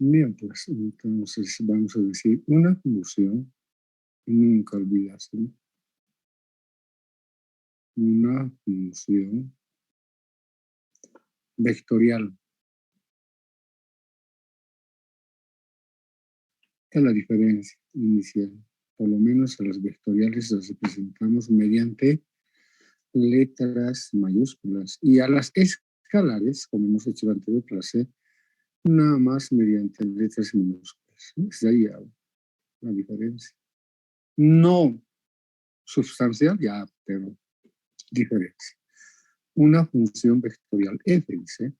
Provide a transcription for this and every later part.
Bien, pues entonces vamos a decir una función, nunca olvidárselo, una función vectorial. Esta es la diferencia inicial. Por lo menos a las vectoriales las representamos mediante letras mayúsculas y a las escalares, como hemos hecho en la anterior clase, nada más mediante letras minúsculas. Es ahí la diferencia. No sustancial, ya, pero diferencia. Una función vectorial f, dice,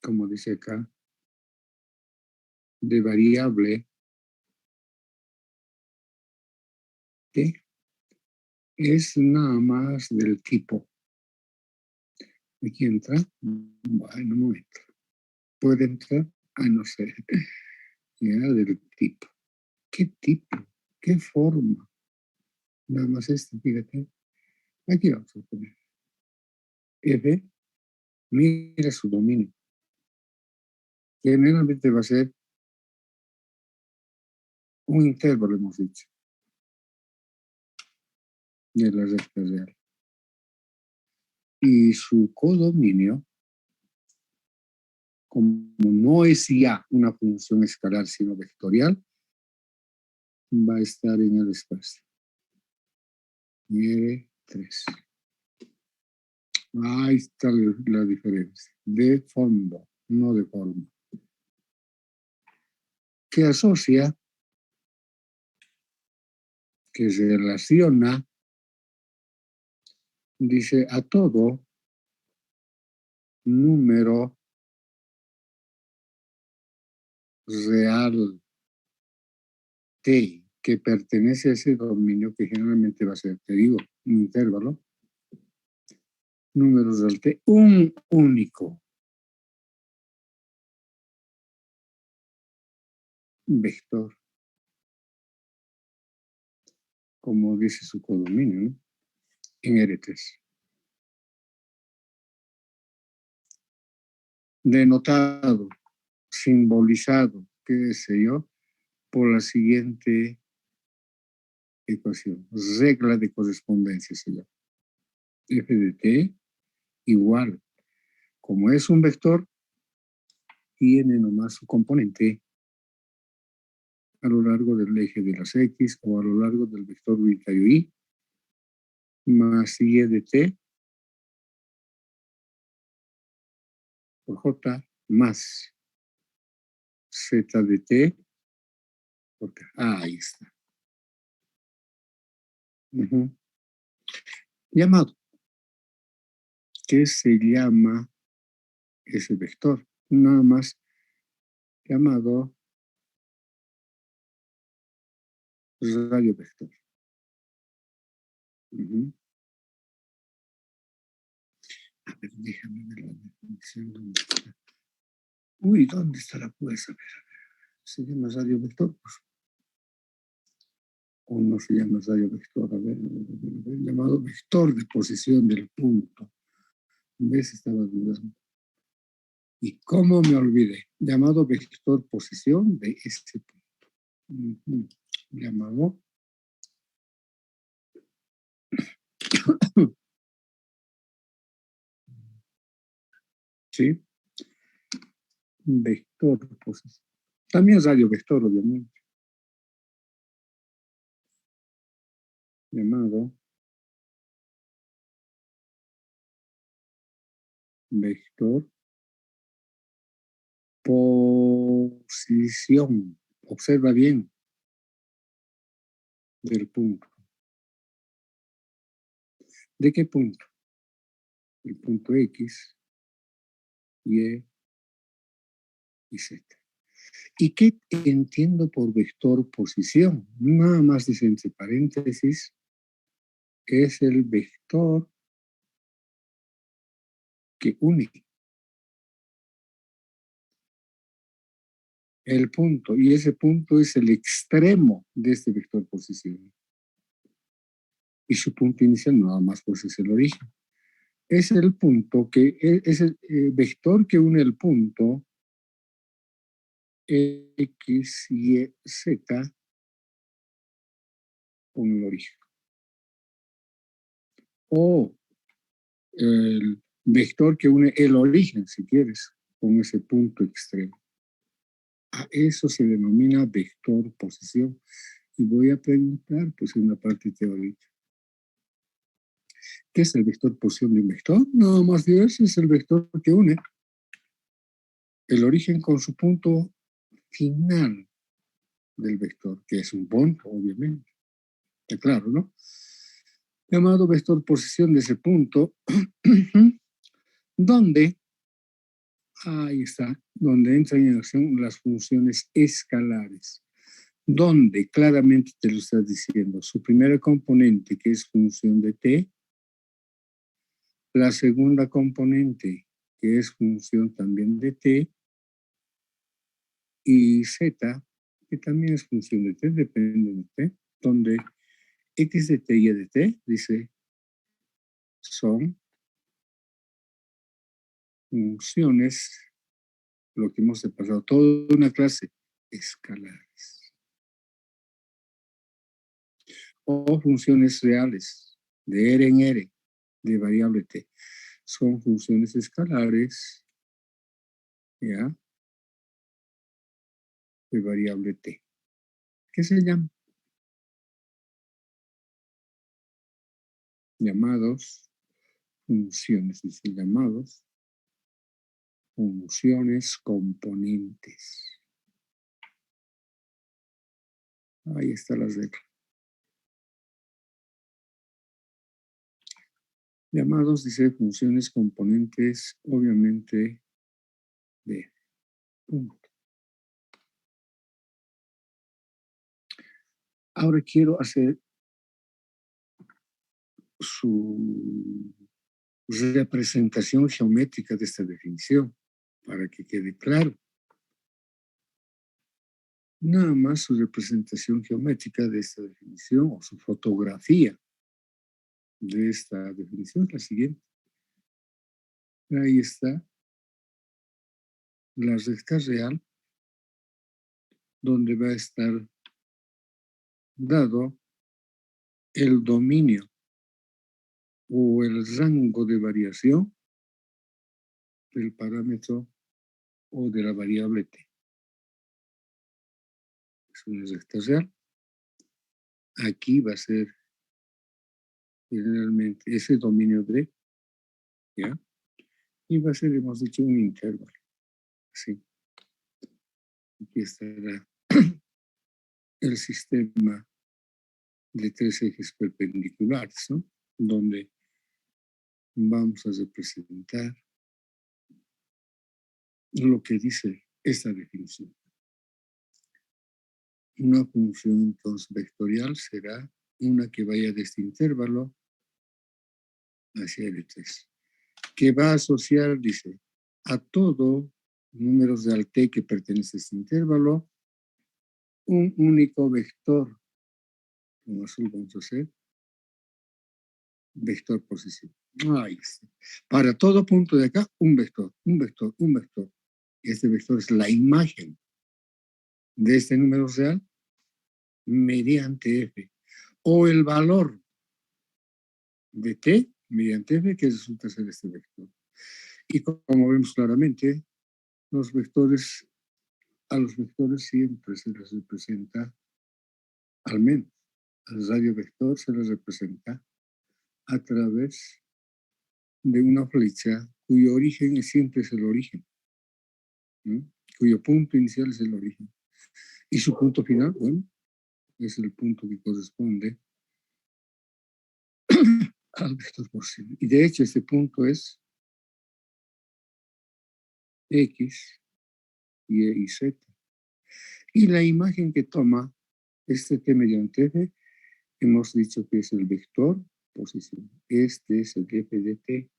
como dice acá, de variable t, es nada más del tipo. Aquí entra, bueno, no entra. Puede entrar, no sé, ya del tipo. ¿Qué tipo? ¿Qué forma? Nada más fíjate. Aquí vamos a poner f, mira su dominio. Generalmente va a ser un intervalo, hemos dicho, de la recta real. Y su codominio, como no es ya una función escalar, sino vectorial, va a estar en el espacio. 3. Ahí está la diferencia. De fondo, no de forma. Que asocia, que se relaciona, dice, a todo número real t que pertenece a ese dominio, que generalmente va a ser, te digo, un intervalo, números real t, un único vector, como dice su codominio, ¿no? En R3. Denotado, simbolizado, qué sé yo, por la siguiente ecuación, regla de correspondencia se llama. F de t igual, como es un vector, tiene nomás su componente a lo largo del eje de las X o a lo largo del vector unitario Y, más Y de t por J, más Z de t por K. Ahí está. Llamado. ¿Qué se llama ese vector? Nada más llamado radio vector. A ver, déjame ver la definición. ¿Dónde está? Uy, ¿dónde está la puesta? A ver. ¿Se llama radio vector? Pues, o no se llama radio vector. A ver, llamado vector de posición del punto. ¿Ves? Estaba dudando. ¿Y cómo me olvidé? Llamado vector posición de este punto. Llamado ¿sí? Vector posición. También radio vector, obviamente. Llamado vector posición. Observa bien del punto. ¿De qué punto? El punto X, Y y Z. ¿Y qué entiendo por vector posición? Nada más dice entre paréntesis, es el vector que une el punto, y ese punto es el extremo de este vector posición. Y su punto inicial nada más pues es el origen. Es el punto que es el vector que une el punto X, Y, Z con el origen. O el vector que une el origen, si quieres, con ese punto extremo. A eso se denomina vector posición. Y voy a preguntar, pues, en la parte teórica. ¿Qué es el vector posición de un vector? Nada más de eso, es el vector que une el origen con su punto final del vector, que es un punto, obviamente. Está claro, ¿no? Llamado vector posición de ese punto, donde, ahí está, donde entran en acción las funciones escalares, donde claramente te lo estás diciendo, su primera componente, que es función de t, la segunda componente, que es función también de t, y z, que también es función de t, depende de t, donde x de t y y de t, dice, son funciones, lo que hemos pasado toda una clase, escalares. O funciones reales, de r en r, de variable t. Son funciones escalares, ¿ya? De variable t. ¿Qué se llaman? Llamados funciones, dice llamados funciones componentes. Ahí está la regla. Llamados, dice, funciones componentes, obviamente, de punto. Ahora quiero hacer su representación geométrica de esta definición, para que quede claro. Nada más su representación geométrica de esta definición, o su fotografía de esta definición, es la siguiente. Ahí está la recta real, donde va a estar dado el dominio o el rango de variación del parámetro o de la variable t. Es una recta real. Aquí va a ser generalmente ese dominio de, ¿ya? Y va a ser, hemos dicho, un intervalo. Así. Aquí estará el sistema de tres ejes perpendiculares, ¿no? Donde vamos a representar lo que dice esta definición. Una función entonces vectorial será una que vaya de este intervalo hacia el 3, que va a asociar, dice, a todo números de T que pertenece a este intervalo, un único vector, como azul vamos a hacer, vector posición. Ahí está. Para todo punto de acá, un vector, un vector, un vector. Este vector es la imagen de este número real mediante f, o el valor de t mediante f, que resulta ser este vector. Y como vemos claramente, los vectores, a los vectores siempre se les representa, al menos al radio vector se les representa a través de una flecha cuyo origen siempre es el origen, ¿no? Cuyo punto inicial es el origen. Y su punto final, bueno, es el punto que corresponde al vector posible. Y de hecho este punto es X, Y y Z. Y la imagen que toma este T mediante F, hemos dicho que es el vector posición. Este es el F de T.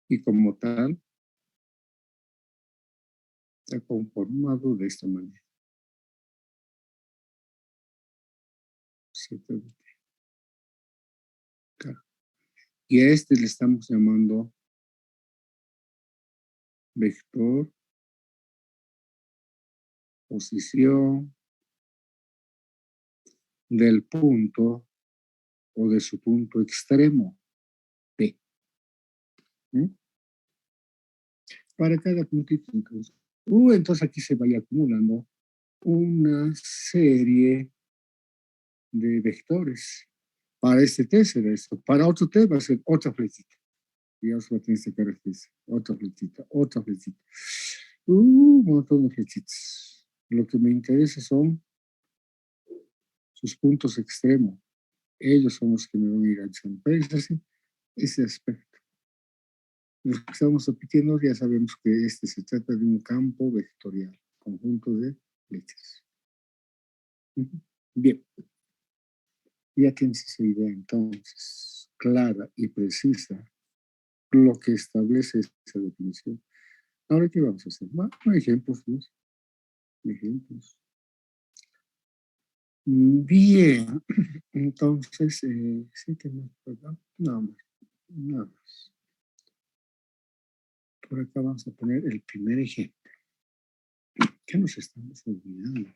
Y como tal, está conformado de esta manera. Z de T. Claro. Y a este le estamos llamando vector posición del punto o de su punto extremo, P. ¿Mm? Para cada puntito, entonces. Entonces aquí se vaya acumulando una serie de vectores. Para este T será esto. Para otro T va a ser otra flechita. Y os va a tener esta característica. Otra flechita, otra flechita. Un montón de flechitas. Lo que me interesa son sus puntos extremos. Ellos son los que me van a ir echando. Pero es así, ese aspecto. Los que estamos repitiendo ya sabemos que se trata de un campo vectorial, conjunto de flechas. Bien, ya tienes esa idea entonces, clara y precisa, lo que establece esa definición. Ahora, ¿qué vamos a hacer? Bueno, ejemplos, ¿no? Ejemplos. Bien, entonces, sí tenemos, ¿verdad? Nada más, nada más. Por acá vamos a poner el primer ejemplo. ¿Qué nos estamos olvidando?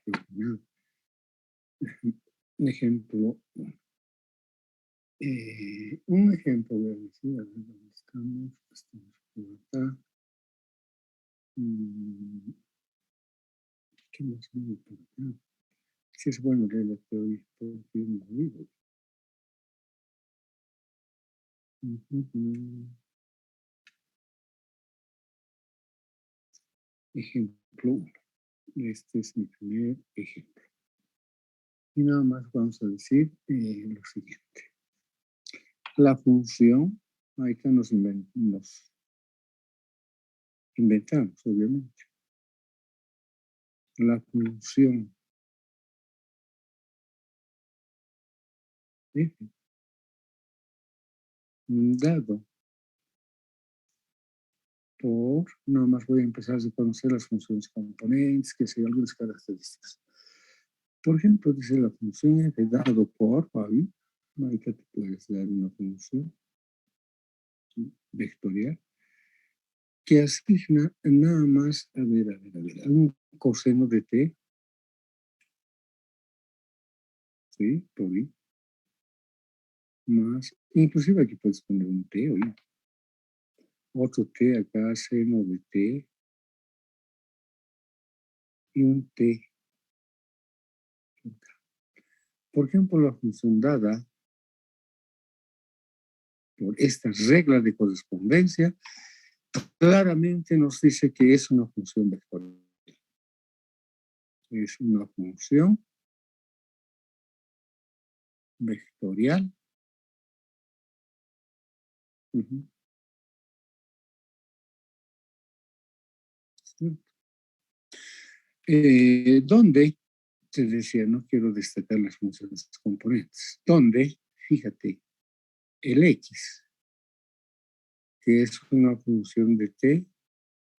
Un ejemplo, voy a decir, a ver dónde estamos por acá. ¿Qué más viene por acá? Sí es bueno leer la teoría, porque yo no lo digo. Ejemplo 1. Este es mi primer ejemplo. Y nada más vamos a decir lo siguiente. La función, ahí está, nos inventamos, obviamente. La función f dado por, nada más voy a empezar a conocer las funciones componentes, que sean algunas características. Por ejemplo, dice la función f dado por, ahí te puedes dar una función vectorial que asigna nada más, a ver, un coseno de t, ¿sí? Por ahí, más, inclusive aquí puedes poner un t, oye, otro t acá, seno de t, y un t. Por ejemplo, la función dada por esta regla de correspondencia, claramente nos dice que es una función vectorial. Es una función vectorial. ¿Sí? Donde, te decía, no quiero destacar las funciones componentes, donde, fíjate, el x, que es una función de t,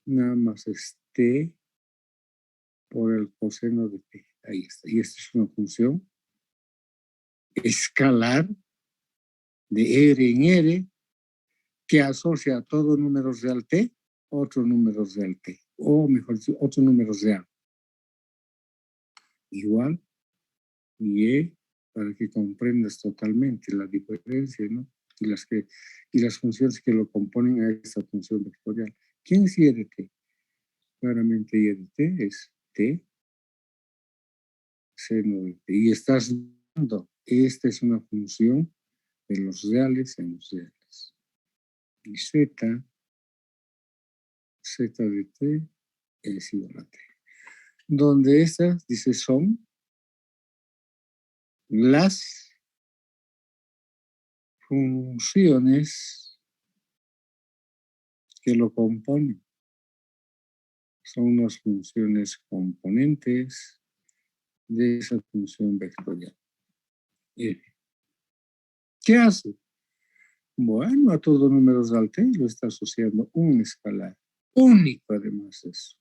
nada más es t por el coseno de t. Ahí está. Y esta es una función escalar de R en R que asocia a todo número real t, otro número real t, o mejor dicho, otro número real. Igual, y para que comprendas totalmente la diferencia, ¿no? Y las funciones que lo componen a esta función vectorial. ¿Quién es y de t? Claramente y de t es t seno de t. Y estás dando, esta es una función de los reales en los reales. Y z de t es igual a t. Donde estas, dice, son las funciones que lo componen. Son las funciones componentes de esa función vectorial. F. ¿Qué hace? Bueno, a todo número real t lo está asociando un escalar único, además eso.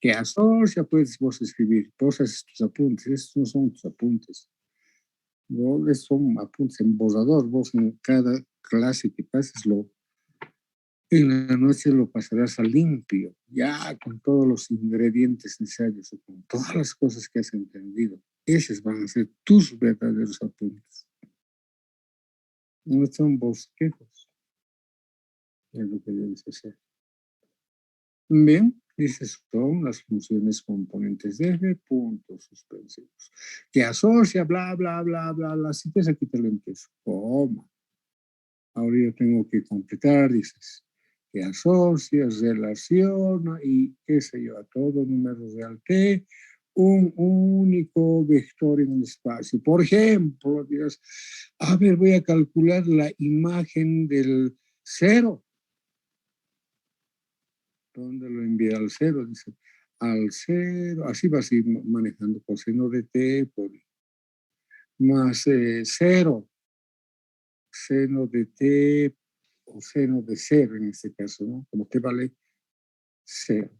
Que asocia, puedes vos escribir, vos haces tus apuntes, estos no son tus apuntes. Vos son apuntes en borrador, vos en cada clase que pases En la noche lo pasarás a limpio, ya con todos los ingredientes necesarios, o con todas las cosas que has entendido. Esos van a ser tus verdaderos apuntes. No son bosquejos, es lo que debes hacer. Bien, dices, son las funciones componentes de F, puntos suspensivos. Que asocia, bla, bla, bla, bla, bla. Si te aquí te lo empiezo. ¿Cómo? Ahora yo tengo que completar, dices, que asocia, relaciona y qué sé yo, a todo número real T, un único vector en el espacio. Por ejemplo, dirás, a ver, voy a calcular la imagen del cero. ¿Dónde lo envía al cero? Dice, al cero, así vas a ir manejando coseno de T por más cero, seno de T o seno de cero en este caso, ¿no? Como T vale cero.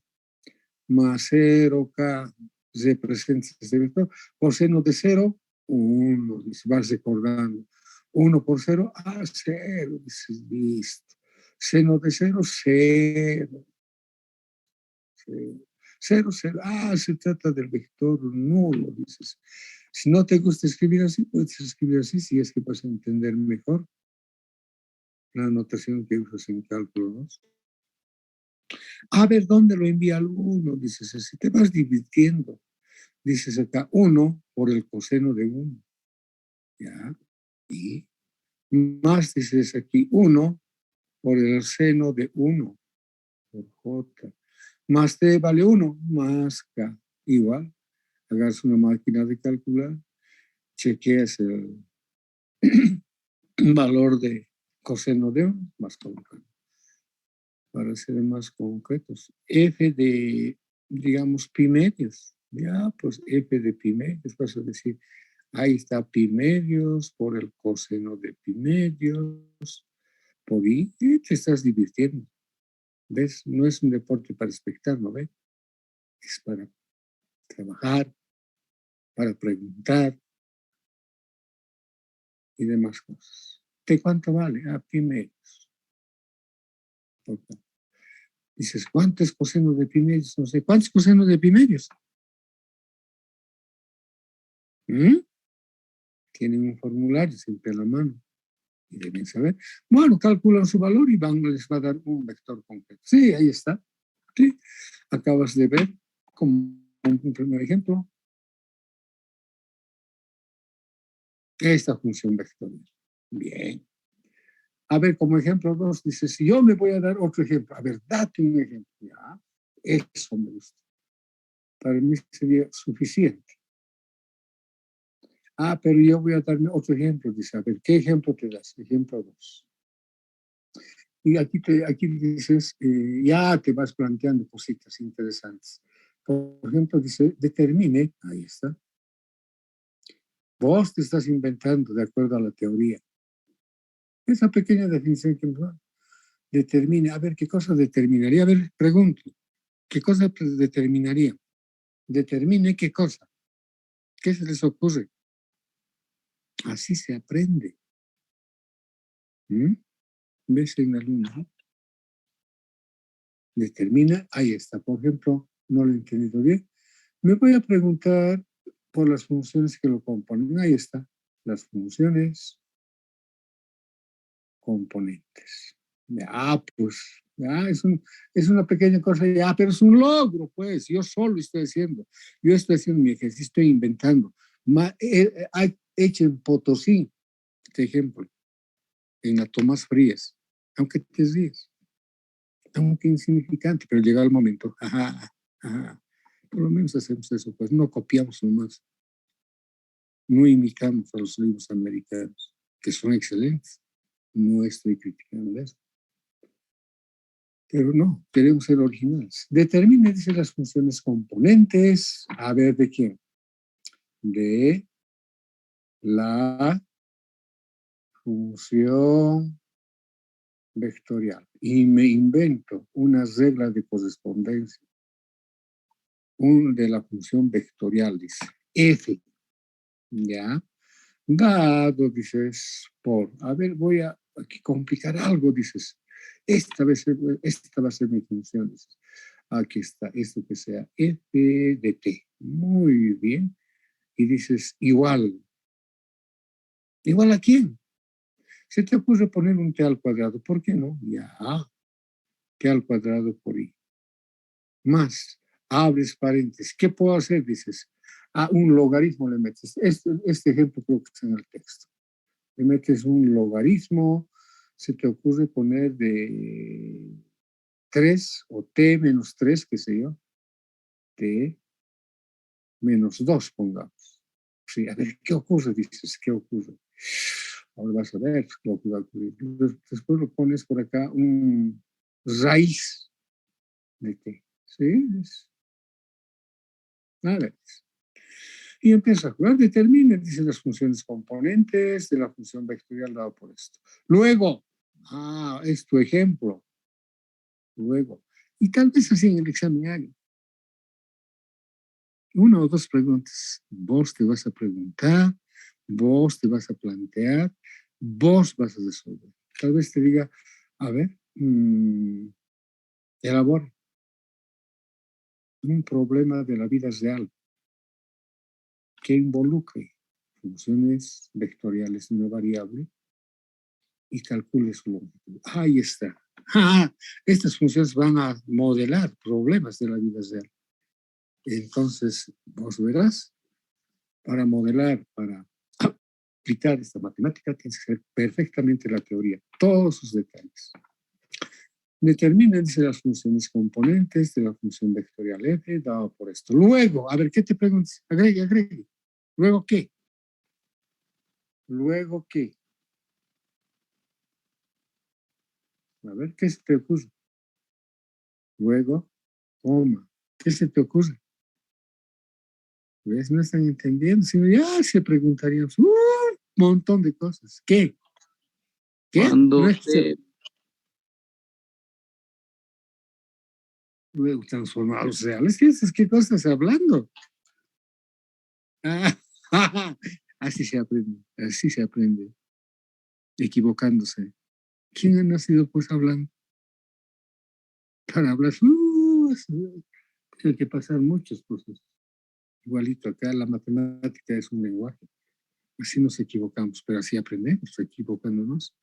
Más cero K representa este vector. Coseno de cero, 1, dice, vas recordando. 1 por cero, cero, dices, listo. Seno de cero, cero. Cero, cero. Se trata del vector nulo, dices. Si no te gusta escribir así, puedes escribir así si es que vas a entender mejor la notación que usas en cálculo 2. A ver, ¿dónde lo envía el 1? Dices así, te vas divirtiendo. Dices acá 1 por el coseno de 1. ¿Ya? Y más dices aquí 1 por el seno de 1 por J. Más T vale 1, más K. Igual, hagas una máquina de calcular, chequeas el valor de coseno de 1, más colocado. Para ser más concretos, F de, digamos, pi medios. Ya, pues F de pi medios, vas a decir, ahí está pi medios por el coseno de pi medios, por I, y te estás divirtiendo. ¿Ves? No es un deporte para espectar, ¿no ves? Es para trabajar, para preguntar y demás cosas. ¿De cuánto vale? Pi medios. Okay. Dices, ¿cuántos cosenos de pi medios? No sé, ¿cuántos cosenos de pi medios? Tienen un formulario siempre a la mano y deben saber. Bueno, calculan su valor y les va a dar un vector concreto. Sí, ahí está. Sí, acabas de ver como un primer ejemplo esta función vectorial. Bien. A ver, como ejemplo 2, dice, si yo me voy a dar otro ejemplo, a ver, date un ejemplo. Ya, eso me gusta. Para mí sería suficiente. Pero yo voy a darme otro ejemplo. Dice, a ver, ¿qué ejemplo te das? Ejemplo 2. Y aquí dices, ya te vas planteando cositas interesantes. Por ejemplo, dice, determine, ahí está. Vos te estás inventando de acuerdo a la teoría. Esa pequeña definición que nos da. Determine, a ver, ¿qué cosa determinaría? A ver, pregunto, ¿qué cosa determinaría? Determine qué cosa. ¿Qué se les ocurre? Así se aprende. ¿Ves en alumno? Determina, ahí está. Por ejemplo, no lo he entendido bien. Me voy a preguntar por las funciones que lo componen. Ahí está. Las funciones componentes. Pues, es una pequeña cosa, pero es un logro, pues. Yo solo estoy haciendo. Yo estoy haciendo mi ejercicio, estoy inventando. Hecho en Potosí, este ejemplo, en la Tomás Frías, aunque te ríes, aunque insignificante, pero llega el momento. Por lo menos hacemos eso, pues no copiamos nomás, no imitamos a los libros americanos, que son excelentes. No estoy criticando eso. Pero no, queremos ser originales. Determine, dice, las funciones componentes. A ver, ¿de quién? De la función vectorial. Y me invento una regla de correspondencia. De la función vectorial, dice. F. ¿Ya? Dado, dices, por. A ver, voy a aquí complicar algo, dices. esta va a ser mi función. Dices, aquí está, esto que sea f de t. Muy bien. Y dices, igual. ¿Igual a quién? Se te ocurre poner un t al cuadrado, ¿por qué no? Ya, t al cuadrado por i. Más, abres paréntesis. ¿Qué puedo hacer? Dices, un logaritmo le metes. Este ejemplo creo que está en el texto. Le metes un logaritmo, se te ocurre poner de 3 o t menos 3, qué sé yo, t menos 2, pongamos. Sí, a ver, ¿qué ocurre? Dices, ¿qué ocurre? Ahora vas a ver lo que va a ocurrir. Después lo pones por acá, un raíz de t. ¿Sí? A ver. Y empieza a jugar, determina, dice las funciones componentes de la función vectorial dado por esto. Luego, es tu ejemplo. Luego, y tal vez así en el examen hagan una o dos preguntas. Vos te vas a preguntar, vos te vas a plantear, vos vas a resolver. Tal vez te diga, a ver, elabora un problema de la vida real que involucre funciones vectoriales de una variable y calcule su longitud. Ahí está. Estas funciones van a modelar problemas de la vida real. Entonces, vos verás, para modelar, para aplicar esta matemática, tienes que saber perfectamente la teoría, todos sus detalles. Determínense las funciones componentes de la función vectorial f dado por esto. Luego, a ver, ¿qué te preguntas? Agregue. ¿Luego qué? ¿Luego qué? A ver, ¿qué se te ocurre? Luego, coma. ¿Qué se te ocurre? ¿Ves? No están entendiendo, sino ya se preguntarían un montón de cosas. ¿Qué? ¿Qué? Cuando No es que luego transformados reales. ¿Qué cosa estás hablando? Así se aprende, equivocándose. ¿Quién ha nacido pues hablando? Para hablar, tiene que pasar muchos procesos. Igualito acá la matemática es un lenguaje. Así nos equivocamos, pero así aprendemos, equivocándonos.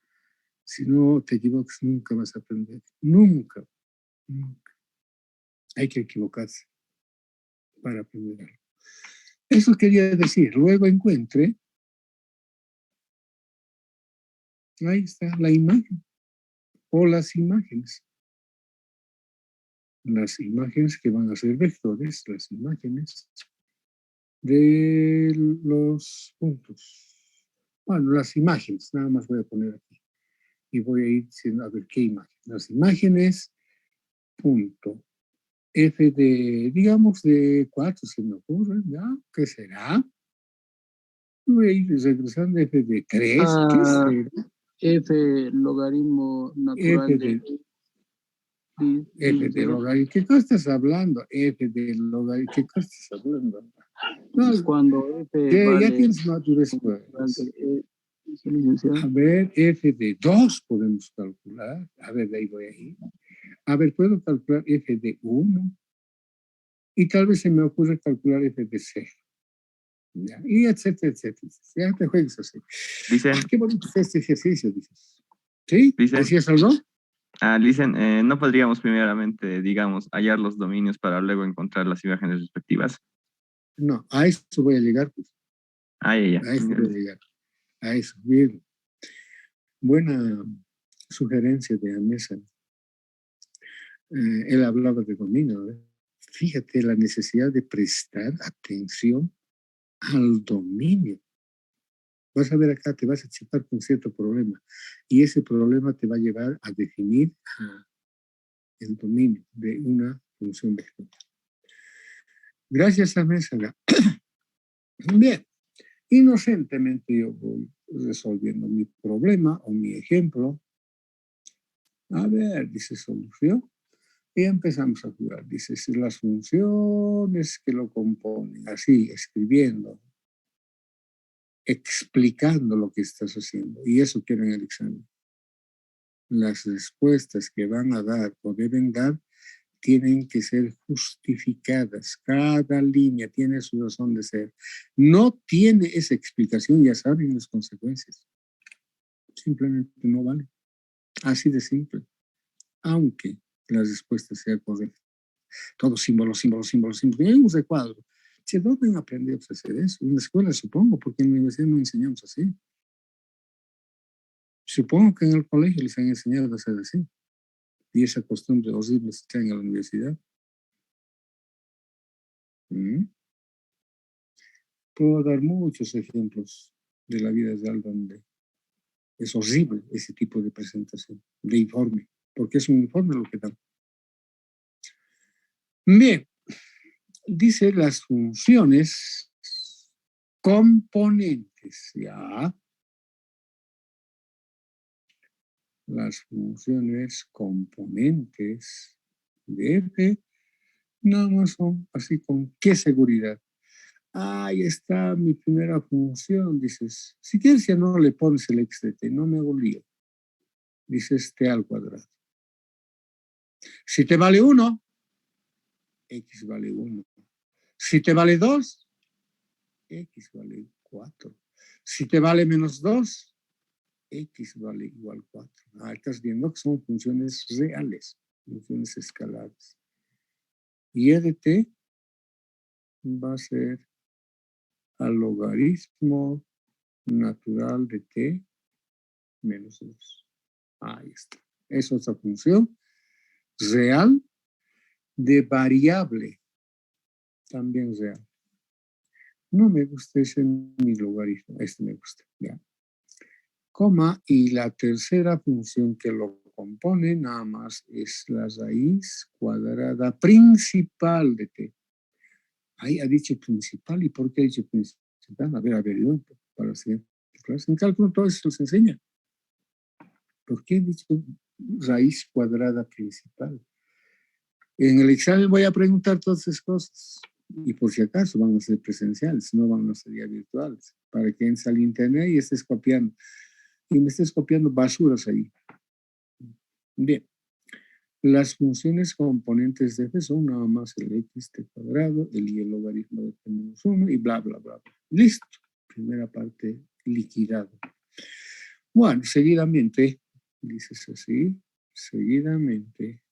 Si no te equivocas, nunca vas a aprender. Nunca, nunca. Hay que equivocarse para aprender algo. Eso quería decir. Luego encuentre, ahí está la imagen o las imágenes. Las imágenes que van a ser vectores, las imágenes de los puntos. Bueno, las imágenes, nada más voy a poner aquí. Y voy a ir diciendo, a ver, ¿qué imagen? Las imágenes, punto. F de, digamos, de 4, se me ocurre, ¿ya? ¿Qué será? Voy a ir regresando, F de 3, ¿qué será? F logaritmo F natural de, F de 0. logaritmo. ¿Qué cosa estás hablando? F de logaritmo. ¿Qué cosa estás hablando? No, Cuando F ya vale tienes madurez, natural pues. de licenciado. A ver, F de 2 podemos calcular. A ver, de ahí voy a ir. A ver, puedo calcular F de 1. Y tal vez se me ocurre calcular F de 0. ¿Ya? Y etcétera, etcétera. Ya te juegues así. Dicen, Qué bonito es este ejercicio, dices. ¿Sí? dicen, ¿Decías algo? dicen, ¿no podríamos primeramente, digamos, hallar los dominios para luego encontrar las imágenes respectivas? No, a eso voy a llegar, pues. Ya, ya. A eso voy a llegar. A eso. Bien. Buena sugerencia de Anesa. Él hablaba de dominio. Fíjate la necesidad de prestar atención al dominio. Vas a ver acá, te vas a chipar con cierto problema y ese problema te va a llevar a definir el dominio de una función vectorial. Gracias a Mésaga. Bien, inocentemente yo voy resolviendo mi problema o mi ejemplo. A ver, dice solución. Y empezamos a jugar. Dice, si las funciones que lo componen, así, escribiendo, explicando lo que estás haciendo. Y eso quiero en el examen. las respuestas que van a dar o deben dar tienen que ser justificadas. Cada línea tiene su razón de ser. No tiene esa explicación, ya saben las consecuencias. Simplemente no vale. Así de simple. Aunque la respuesta sea correcta. Todos símbolos, símbolos, símbolos, símbolos. Y un recuadro. ¿Dónde aprendemos a hacer eso? En la escuela, supongo, porque en la universidad no enseñamos así. Supongo que en el colegio les han enseñado a hacer así. Y esa costumbre horrible está en la universidad. Puedo dar muchos ejemplos de la vida real donde es horrible ese tipo de presentación, de informe, porque es un informe lo que dan. Bien, dice las funciones componentes, ¿ya? Las funciones componentes de F nada más son así con qué seguridad. Ahí está mi primera función, dices. Si quieres ya no le pones el x de t, no me hago lío. Dices t al cuadrado. Si te vale 1, x vale 1. Si te vale 2, x vale 4. Si te vale menos 2, x vale igual 4. Estás viendo que son funciones reales, funciones escalares. Y e de t va a ser al logaritmo natural de t menos 2. Ahí está. Es otra función real de variable, también real. No me gusta ese mi logaritmo, este me gusta, ¿ya? Coma, y la tercera función que lo compone nada más es la raíz cuadrada principal de t. Ahí ha dicho principal, ¿y por qué ha dicho principal? A ver, para la siguiente clase. En cálculo todo eso se enseña. ¿Por qué he dicho raíz cuadrada principal? En el examen voy a preguntar todas esas cosas. Y por si acaso van a ser presenciales, no van a ser ya virtuales. Para que entres al internet y estés copiando. Y me estés copiando basuras ahí. Bien. Las funciones componentes de f son nada más el x t cuadrado, el y el logaritmo de t menos 1 y bla, bla, bla, bla. Listo. Primera parte liquidado. Bueno, seguidamente, dices así, seguidamente,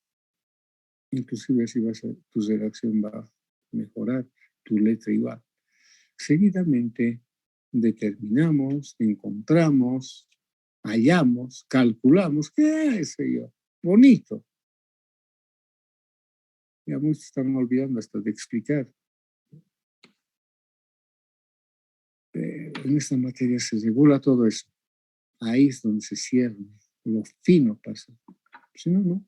inclusive así tu redacción va a mejorar, tu letra igual. Seguidamente determinamos, encontramos, hallamos, calculamos, qué sé yo, bonito. Ya muchos están olvidando hasta de explicar. En esta materia se regula todo eso. Ahí es donde se cierra, lo fino pasa. Si no, no.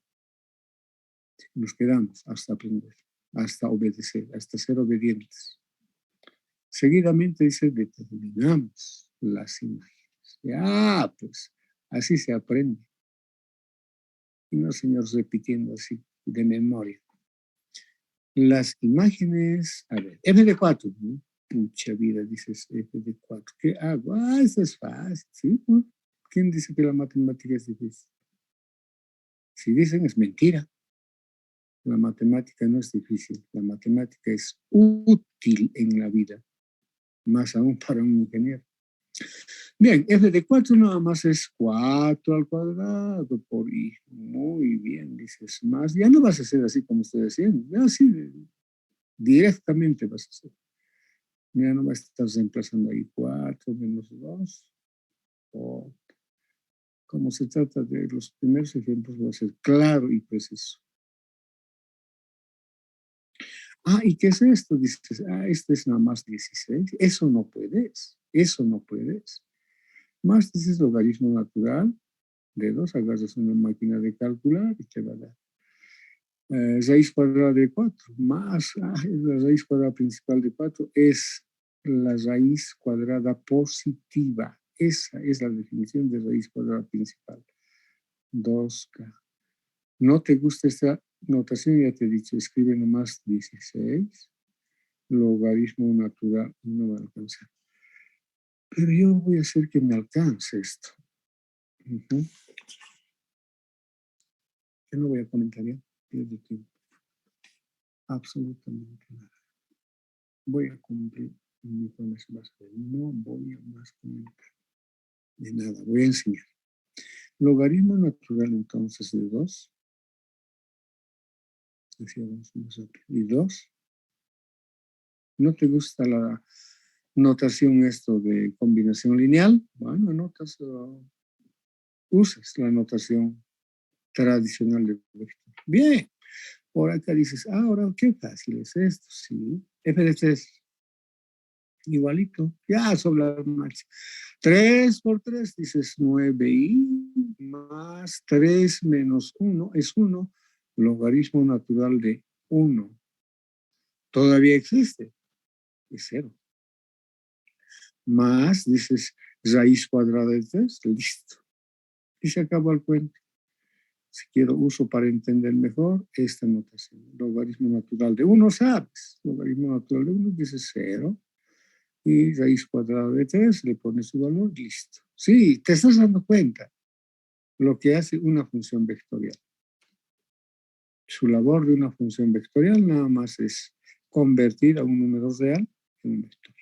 Nos quedamos hasta aprender, hasta obedecer, hasta ser obedientes. Seguidamente dice, determinamos las imágenes. Ya, pues, así se aprende. Y no, señor, repitiendo así, de memoria. Las imágenes, a ver, f de 4, ¿no? Pucha vida, dices f de 4. ¿Qué hago? Eso es fácil, ¿sí? ¿Quién dice que la matemática es difícil? Si dicen, es mentira. La matemática no es difícil, la matemática es útil en la vida, más aún para un ingeniero. Bien, f de 4 nada más es 4 al cuadrado por i. Muy bien, dices más. Ya no vas a hacer así como estoy haciendo, ya así directamente vas a hacer. Ya no vas a estar reemplazando ahí 4 menos 2. Como se trata de los primeros ejemplos, va a ser claro y preciso. ¿Y qué es esto? Dices, esto es nada más 16. Eso no puedes. Más dices logaritmo natural de 2, agarras una máquina de calcular y te va a dar. Raíz cuadrada de 4, más la raíz cuadrada principal de 4 es la raíz cuadrada positiva. Esa es la definición de raíz cuadrada principal. 2K. ¿No te gusta esta notación? Ya te he dicho, escribe nomás 16. Logaritmo natural, no va a alcanzar. Pero yo voy a hacer que me alcance esto. Yo no voy a comentar ya, pierdo tiempo. Absolutamente nada. Voy a cumplir mi promesa. No voy a más comentar de nada, voy a enseñar. Logaritmo natural entonces de 2. Decíamos nosotros. Y 2. ¿No te gusta la notación esto de combinación lineal? Bueno, anotas, usas la notación tradicional de vector. Bien. Por acá dices, ahora qué fácil es esto, sí. F de 3. Igualito, ya sobre la marcha. 3 por 3, dices 9i más 3 menos 1 es 1, logaritmo natural de 1. Todavía existe, es 0. Más, dices, raíz cuadrada de 3, listo. Y se acabó el cuento. Si quiero uso para entender mejor esta notación. Logaritmo natural de 1, ¿sabes? Logaritmo natural de 1 dices 0. Y raíz cuadrada de 3, le pones su valor, listo. Sí, te estás dando cuenta lo que hace una función vectorial. Su labor de una función vectorial nada más es convertir a un número real en un vector.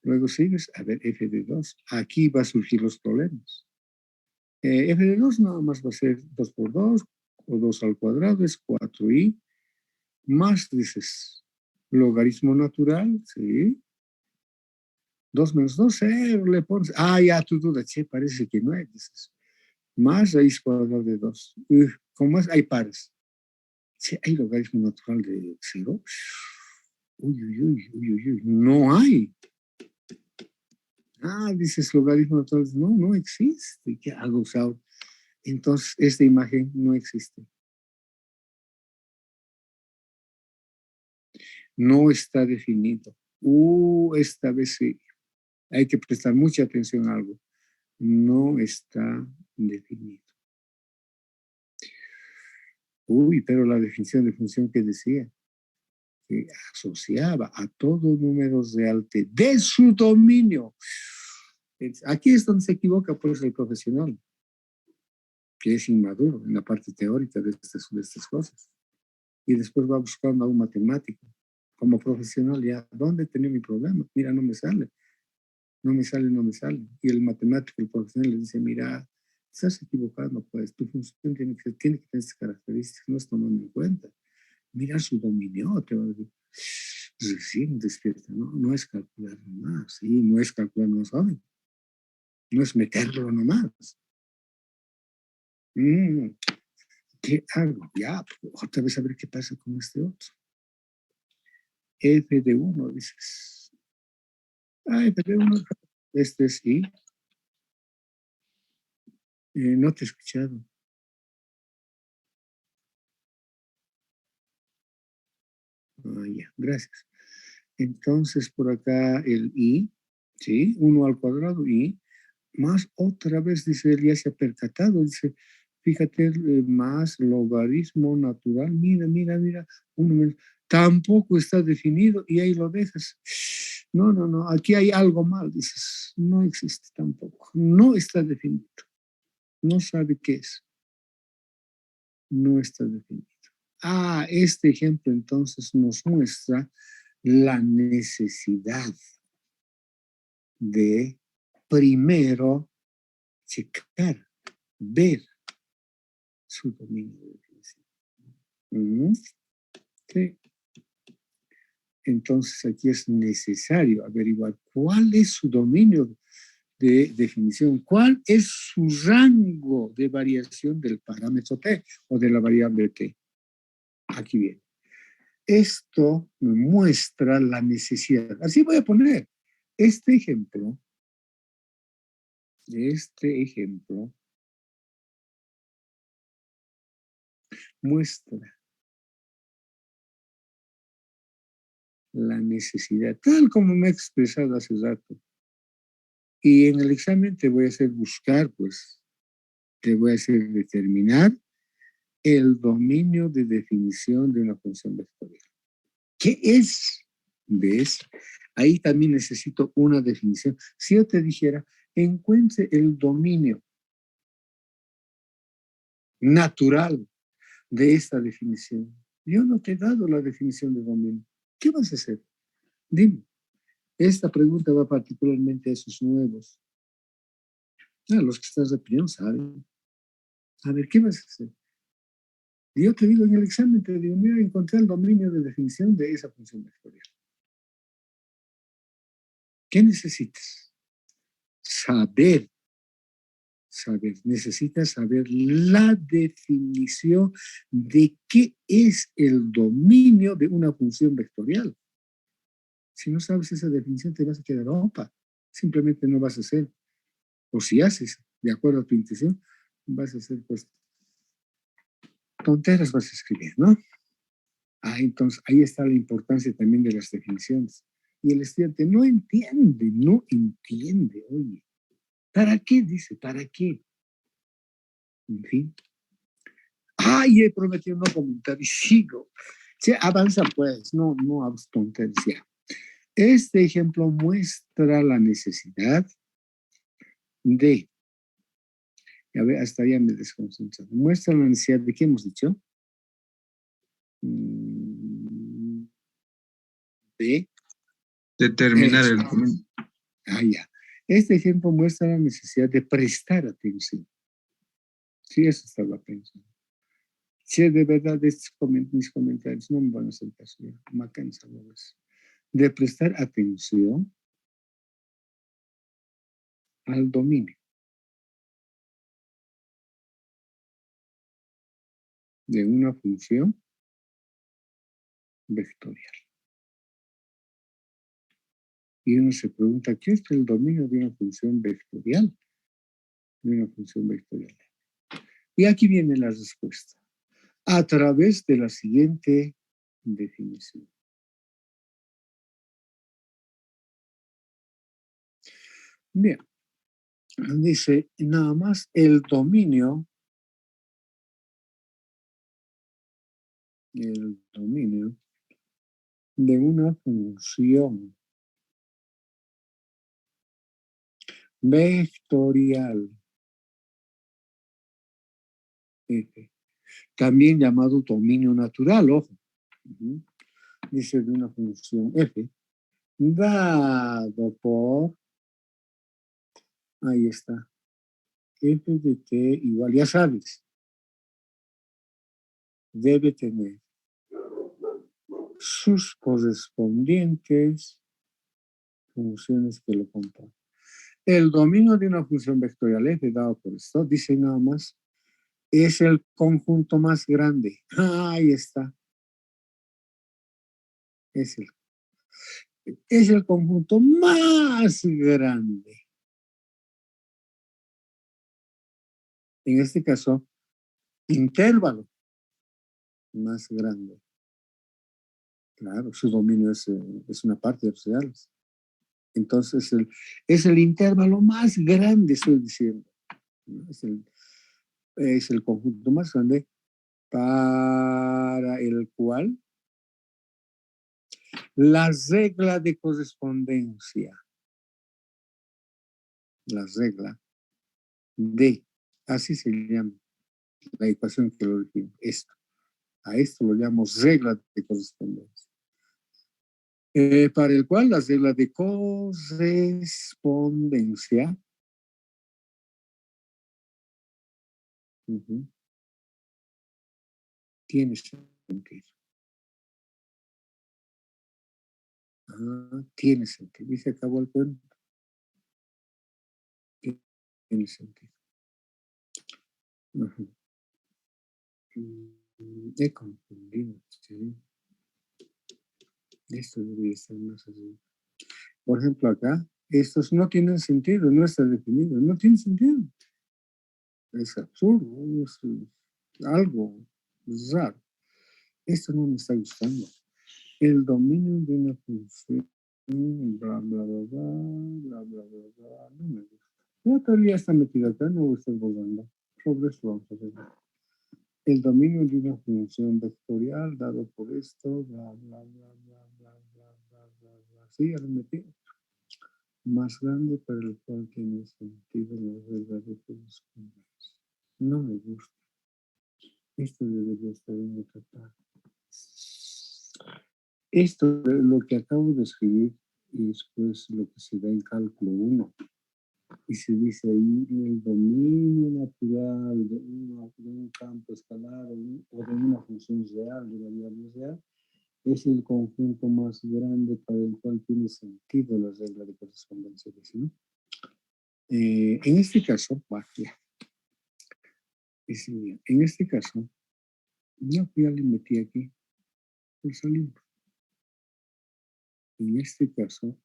Luego sigues, a ver, f de 2. Aquí va a surgir los problemas. F de 2 nada más va a ser 2 por 2, o 2 al cuadrado, es 4i, más, dices, logaritmo natural, ¿sí? 2 menos 2, 0, le pones, ya tu duda, che, parece que no hay, dices. Más raíz cuadrada de 2. ¿Cómo es? Hay pares. Che, ¿hay logaritmo natural de 0? Uy, no hay. Dices logaritmo natural, no existe. ¿Qué hago, Saúl? Entonces, esta imagen no existe. No está definido. Esta vez sí. Hay que prestar mucha atención a algo. No está definido. Pero la definición de función que decía, que asociaba a todo número real de su dominio. Aquí es donde se equivoca pues el profesional, que es inmaduro en la parte teórica de estas cosas. Y después va buscando a un matemático. Como profesional ya, ¿dónde tenía mi problema? Mira, no me sale. No me sale. Y el matemático, el profesional le dice, mira, estás equivocando, pues tu función tiene que tener estas características, no es tomando en cuenta. Mira su dominio, te va a decir, recién despierta, ¿no? No es calcular nomás, sí, no es calcular nomás, joven. No es meterlo nomás. ¿Qué hago? Ya, otra vez a ver qué pasa con este otro. F de 1, dices. F de 1, este es I. No te he escuchado. Ya, gracias. Entonces, por acá el I, ¿sí? 1 al cuadrado, I, más otra vez, dice él, ya se ha percatado, dice, fíjate, más logaritmo natural, mira, 1 menos, tampoco está definido y ahí lo dejas. No, aquí hay algo mal, dices, no existe tampoco, no está definido, no sabe qué es, no está definido. Este ejemplo entonces nos muestra la necesidad de primero checar, ver su dominio de definición. Sí. Entonces aquí es necesario averiguar cuál es su dominio de definición, cuál es su rango de variación del parámetro t o de la variable t. Aquí viene. Esto me muestra la necesidad. Así voy a poner este ejemplo muestra la necesidad, tal como me he expresado hace rato. Y en el examen te voy a hacer buscar, pues, te voy a hacer determinar el dominio de definición de una función vectorial. ¿Qué es? ¿Ves? Ahí también necesito una definición. Si yo te dijera, encuentre el dominio natural de esta definición. Yo no te he dado la definición de dominio. ¿Qué vas a hacer? Dime. Esta pregunta va particularmente a esos nuevos. Los que están de opinión saben. A ver, ¿qué vas a hacer? Yo te digo en el examen, te digo, mira, encontré el dominio de definición de esa función vectorial. ¿Qué necesitas? Saber. Necesitas saber la definición de qué es el dominio de una función vectorial. Si no sabes esa definición, te vas a quedar opa. Simplemente no vas a hacer. O si haces, de acuerdo a tu intención, vas a hacer pues tonteras, vas a escribir, ¿no? Entonces ahí está la importancia también de las definiciones. Y el estudiante no entiende, oye. ¿Para qué? Dice, ¿para qué? En fin. He prometido no comentar y sigo. Sí, avanza pues, no hagas tonterías ya. Este ejemplo muestra la necesidad de, a ver, hasta ya me desconcentré. Muestra la necesidad de, ¿qué hemos dicho? De determinar el dominio. Ya. Este ejemplo muestra la necesidad de prestar atención. Sí, eso estaba pensando. Si de verdad mis comentarios no me van a hacer caso, me cansa de prestar atención al dominio de una función vectorial. Y uno se pregunta, ¿qué es el dominio de una función vectorial? Y aquí viene la respuesta. A través de la siguiente definición. Bien, dice nada más el dominio de una función vectorial F, también llamado dominio natural, ojo. Dice de una función F, dado por, ahí está, F de t igual, ya sabes, debe tener sus correspondientes funciones que lo componen. El dominio de una función vectorial F dado por esto, dice nada más, es el conjunto más grande. Ahí está. Es el conjunto más grande. En este caso, intervalo más grande. Claro, su dominio es una parte de los reales. Entonces, es el intervalo más grande, estoy diciendo. Es el conjunto más grande para el cual la regla de correspondencia, así se llama la ecuación que lo dijimos, a esto lo llamamos regla de correspondencia. Para el cual la regla de correspondencia tiene sentido. Tiene sentido. Y se acabó el cuento. Tiene sentido. He confundido. ¿Sí? Esto debería estar más así. Por ejemplo, acá, estos no tienen sentido, no está definido, no tiene sentido. Es absurdo, es algo raro. Esto no me está gustando. El dominio de una función, bla, bla, bla, bla, bla, bla, bla, bla, no me gusta. Ya todavía está metido acá, no voy a estar borrando. Sobre esto vamos a ver. El dominio de una función vectorial dado por esto, bla, bla, bla, bla, bla, bla, bla, bla, bla. Sí, ya lo metí. Más grande para el cual tiene sentido la regla de correspondencia. No me gusta. Esto debería estar en otra parte. Esto, lo que acabo de escribir, es pues lo que se da en cálculo 1. Y se dice ahí el dominio natural de un campo escalar o de una función real, de la variable real, es el conjunto más grande para el cual tiene sentido la regla de correspondencia, ¿no? En este caso, en este caso, ya le metí aquí, pues salimos. En este caso,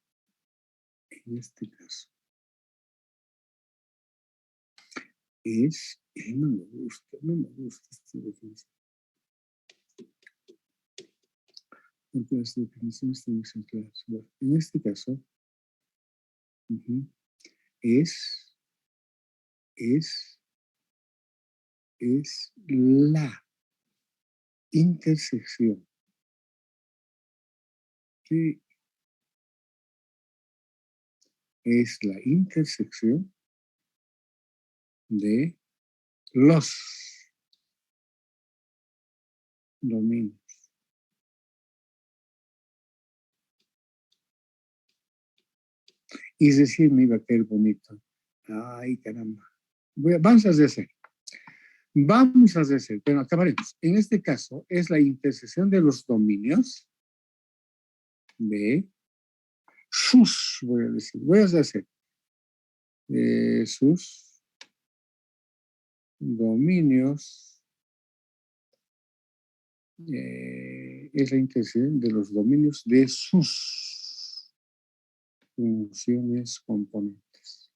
no me gusta esta definición. Porque las definiciones tienen que ser claras. Bueno, en este caso, es la intersección. Sí, es la intersección de los dominios. Y decir, me iba a caer bonito. Ay, caramba. Vamos a hacer. Bueno, acabaremos. En este caso, es la intersección de los dominios de sus, voy a hacer, sus dominios, es la intersección de los dominios de sus funciones componentes.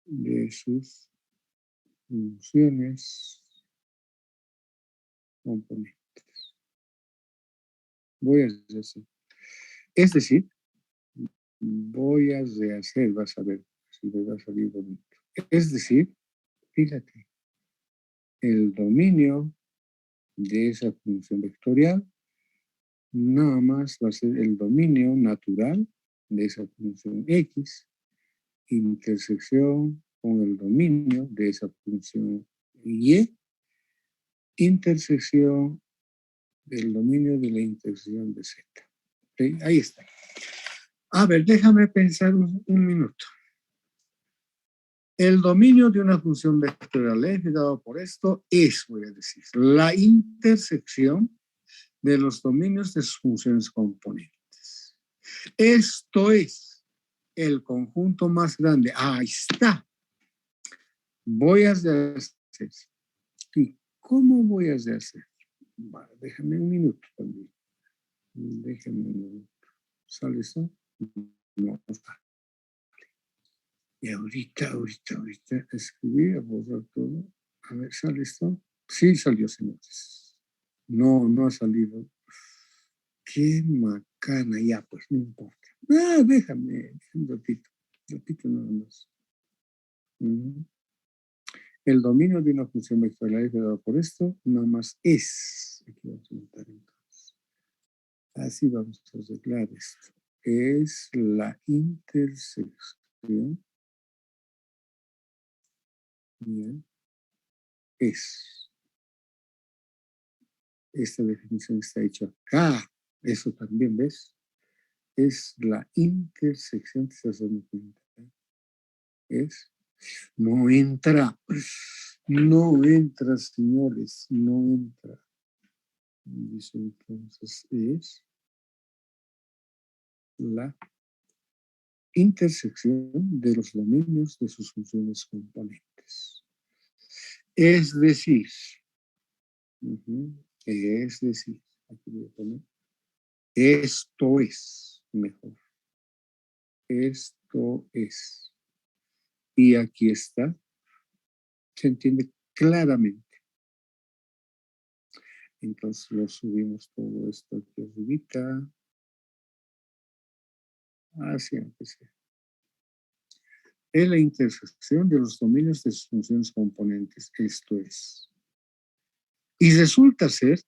De sus funciones componentes. Voy a hacer. Es decir, voy a rehacer, vas a ver si me va a salir bonito. Es decir, fíjate, el dominio de esa función vectorial nada más va a ser el dominio natural de esa función X, intersección con el dominio de esa función Y, intersección del dominio de la intersección de Z. ¿Okay? Ahí está. A ver, déjame pensar un minuto. El dominio de una función vectorial F dado por esto es, voy a decir, la intersección de los dominios de sus funciones componentes. Esto es el conjunto más grande. Ahí está. Voy a hacer. ¿Y cómo voy a hacer? Vale, déjame un minuto también. Déjame un minuto. ¿Sale eso? No, está. Y ahorita escribí, a borrar todo. A ver, ¿sale esto? Sí, salió, señores. No ha salido. Qué macana, ya, pues no importa. Déjame un ratito nada más. El dominio de una función vectorial dado por esto, nada más es. Aquí vamos a notar entonces. Así vamos a arreglar esto. Es la intersección. Bien. Es. Esta definición está hecha acá. Eso también, ¿ves? Es la intersección. ¿Te estás dando cuenta? Es. No entra. No entra, señores. No entra. Dice entonces es la intersección de los dominios de sus funciones componentes. Es decir, aquí voy a poner, esto es mejor. Esto es. Y aquí está. Se entiende claramente. Entonces lo subimos todo esto aquí arribita. Así empecé. Es la intersección de los dominios de sus funciones componentes. Esto es. Y resulta ser,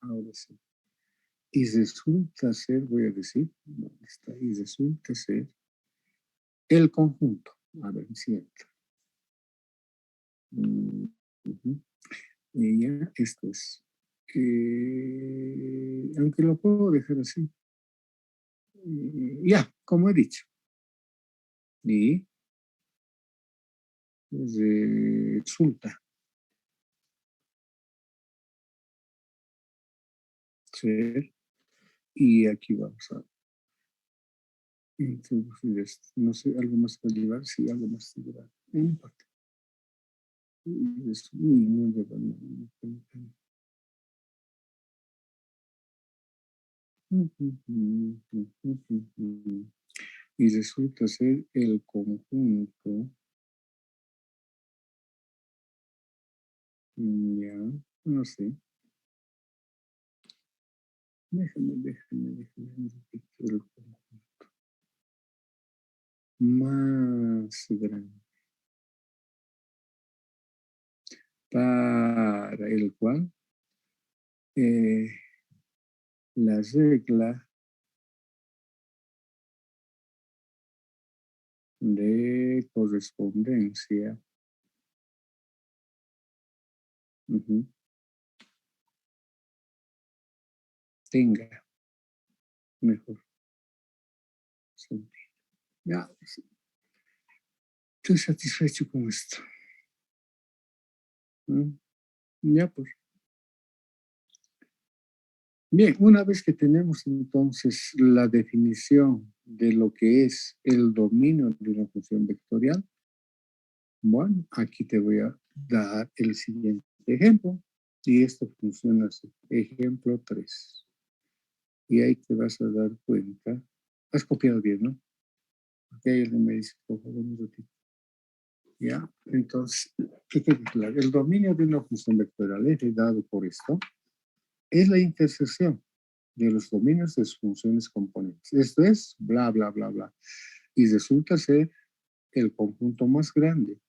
ahora sí. Y resulta ser, voy a decir, ¿dónde está? Y resulta ser el conjunto. A ver, siento. Ujú. Y ya, esto es. Aunque lo puedo dejar así. Ya, como he dicho. Y resulta ser, y aquí vamos a introducir esto. No sé, algo más para llevar, sí, algo más para llevar. No importa. Y es muy bueno. Y resulta ser el conjunto, ya, no sé, déjame repetir el conjunto más grande para el cual eh, la regla de correspondencia ujú, tenga mejor sentido. Ya, sí, estoy satisfecho con esto. ¿Mm? Ya, pues. Bien, una vez que tenemos entonces la definición de lo que es el dominio de una función vectorial, bueno, aquí te voy a dar el siguiente ejemplo. Y esto funciona así. Ejemplo 3. Y ahí te vas a dar cuenta. Has copiado bien, ¿no? Ok, alguien me dice, por favor, un ratito. Ya, entonces, ¿qué queda claro? El dominio de una función vectorial f dado por esto es la intersección de los dominios de sus funciones componentes. Esto es bla, bla, bla, bla. Y resulta ser el conjunto más grande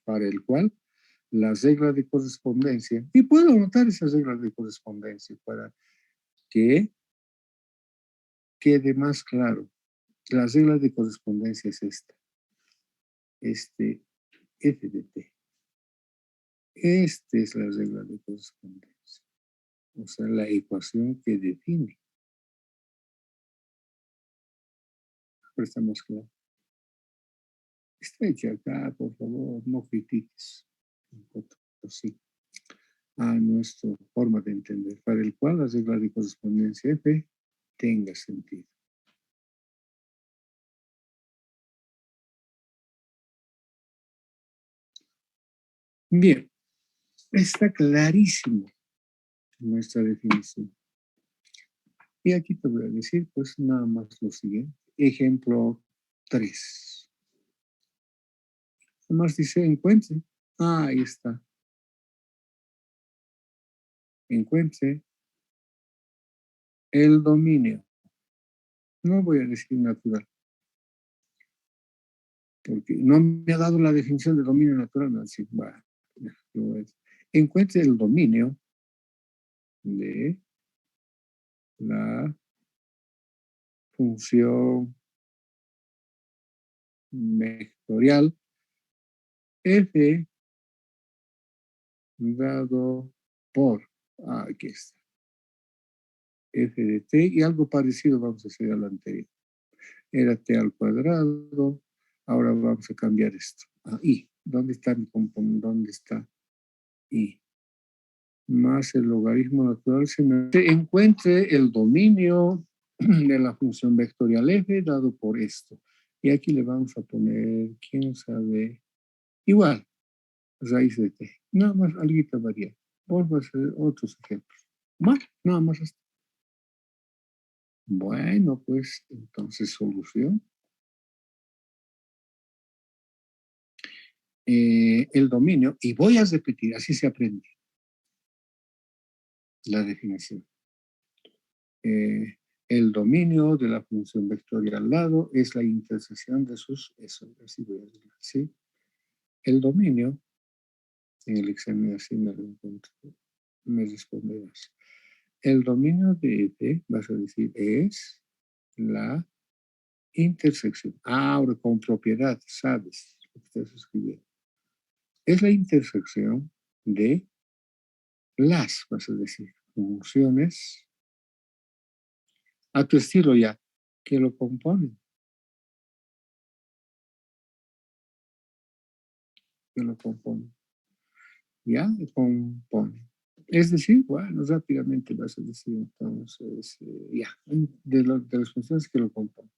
para el cual las reglas de correspondencia, y puedo anotar esas reglas de correspondencia para que quede más claro. Las reglas de correspondencia es esta, este f de t. Esta es la regla de correspondencia, o sea, la ecuación que define. Ahora está más claro. Estrecha acá, por favor, no critiques. Sí, a nuestra forma de entender, para el cual la regla de correspondencia F tenga sentido. Bien, está clarísimo nuestra definición. Y aquí te voy a decir, pues, nada más lo siguiente. Ejemplo 3. Además dice, encuentre. Ah, ahí está. Encuentre el dominio. No voy a decir natural, porque no me ha dado la definición de dominio natural. No, así, bueno, encuentre el dominio de la función vectorial f dado por, aquí está, f de t, y algo parecido vamos a hacer al anterior. Era t al cuadrado, ahora vamos a cambiar esto. I, ¿dónde está mi componente? ¿Dónde está i? Más el logaritmo natural, se encuentre el dominio de la función vectorial f dado por esto. Y aquí le vamos a poner, quién sabe, igual, raíz de t. Nada más, algo varía. Vamos a hacer otros ejemplos. Bueno, nada más esto. Bueno, pues entonces solución. El dominio, y voy a repetir, así se aprende la definición. El dominio de la función vectorial al lado es la intersección de sus, eso, así voy a decirlo, ¿sí? El dominio, en el examen así me lo encuentro, me responderás. El dominio de F, vas a decir, es la intersección. Ahora con propiedad, sabes lo que estás escribiendo. Es la intersección de las, vas a decir, funciones a tu estilo ya, que lo componen. Que lo componen. Ya, componen. Es decir, bueno, rápidamente vas a decir entonces, ya, de las funciones que lo componen.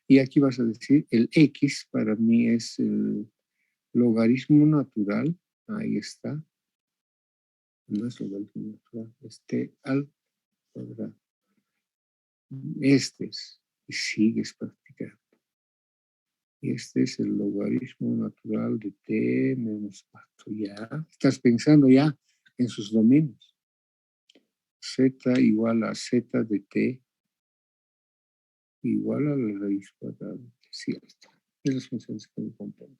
Y aquí vas a decir, el X para mí es el logaritmo natural, ahí está, no es logaritmo natural, al cuadrado. Este es, y sigues practicando. Y este es el logaritmo natural de t menos 4. Ya, estás pensando ya en sus dominios. Z igual a Z de t igual a la raíz cuadrada de t. Cierto. Es las funciones que me componen.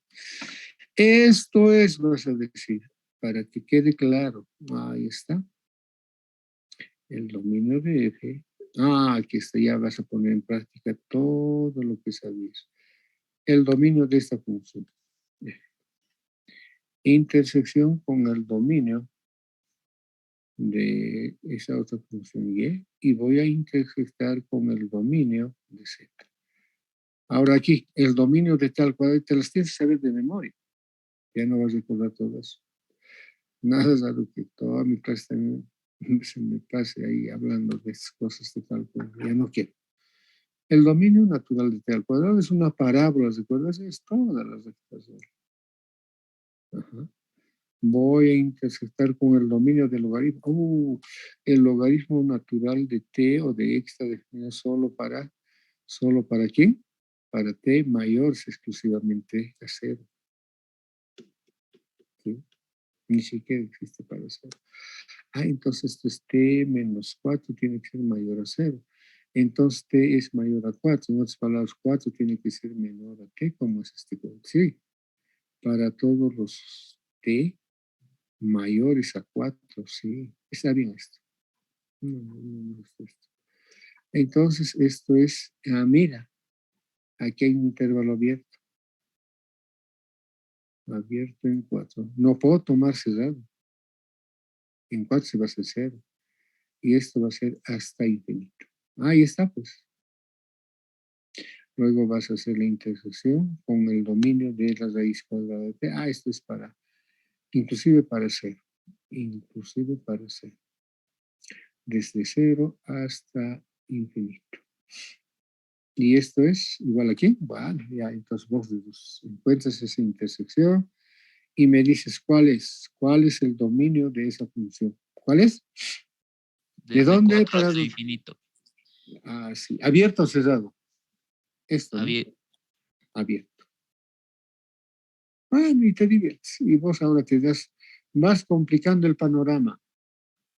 Esto es, vas a decir, para que quede claro. Ahí está. El dominio de f. Aquí está, ya vas a poner en práctica todo lo que sabías. El dominio de esta función. Intersección con el dominio de esa otra función y voy a intersectar con el dominio de z. Ahora aquí, el dominio de tal cuadrado, te las tienes que saber de memoria. Ya no vas a recordar todo eso. Nada raro que toda mi clase también se me pase ahí hablando de esas cosas de cálculo. Ya no quiero. El dominio natural de t al cuadrado es una parábola, ¿recuerdas? Es todas las rectas. Ajá. Voy a intersectar con el dominio del logaritmo. El logaritmo natural de t o de x está definido ¿solo para quién? Para t mayor exclusivamente a 0. ¿Sí? Ni siquiera existe para 0. Entonces esto es t menos 4 tiene que ser mayor a 0. Entonces t es mayor a 4. En otras palabras, 4 tiene que ser menor a t, como es este código. Sí, para todos los t mayores a 4, sí. Está bien esto. No está esto. Entonces esto es, mira, aquí hay un intervalo abierto. Abierto en 4. No puedo tomar cerrado. En 4 se va a hacer 0. Y esto va a ser hasta infinito. Ahí está, pues. Luego vas a hacer la intersección con el dominio de la raíz cuadrada de t. Esto es para, inclusive para 0. Inclusive para 0. Desde 0 hasta infinito. Y esto es igual aquí. Bueno, ya entonces vos encuentras esa intersección y me dices cuál es el dominio de esa función. ¿Cuál es? ¿De dónde para dónde? Infinito. Sí. ¿Abierto o cerrado? Esto, ¿no? Abierto. Y te diviertes. Y vos ahora vas complicando el panorama.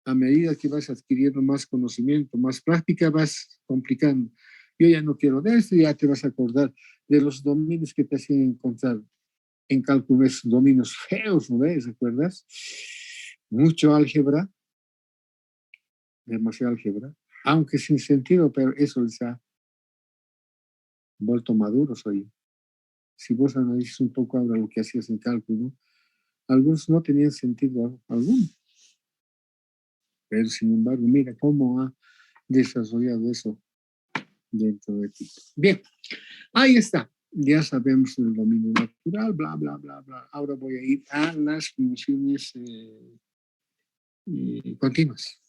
A medida que vas adquiriendo más conocimiento, más práctica, vas complicando. Yo ya no quiero de esto, ya te vas a acordar de los dominios que te hacían encontrar en cálculo, esos dominios feos, ¿no ves? ¿Recuerdas? Mucho álgebra, demasiado álgebra, aunque sin sentido, pero eso les ha vuelto maduros hoy. Si vos analizas un poco ahora lo que hacías en cálculo, algunos no tenían sentido alguno. Pero sin embargo, mira cómo ha desarrollado eso dentro de ti. Bien, ahí está. Ya sabemos el dominio natural, bla, bla, bla, bla. Ahora voy a ir a las funciones continuas.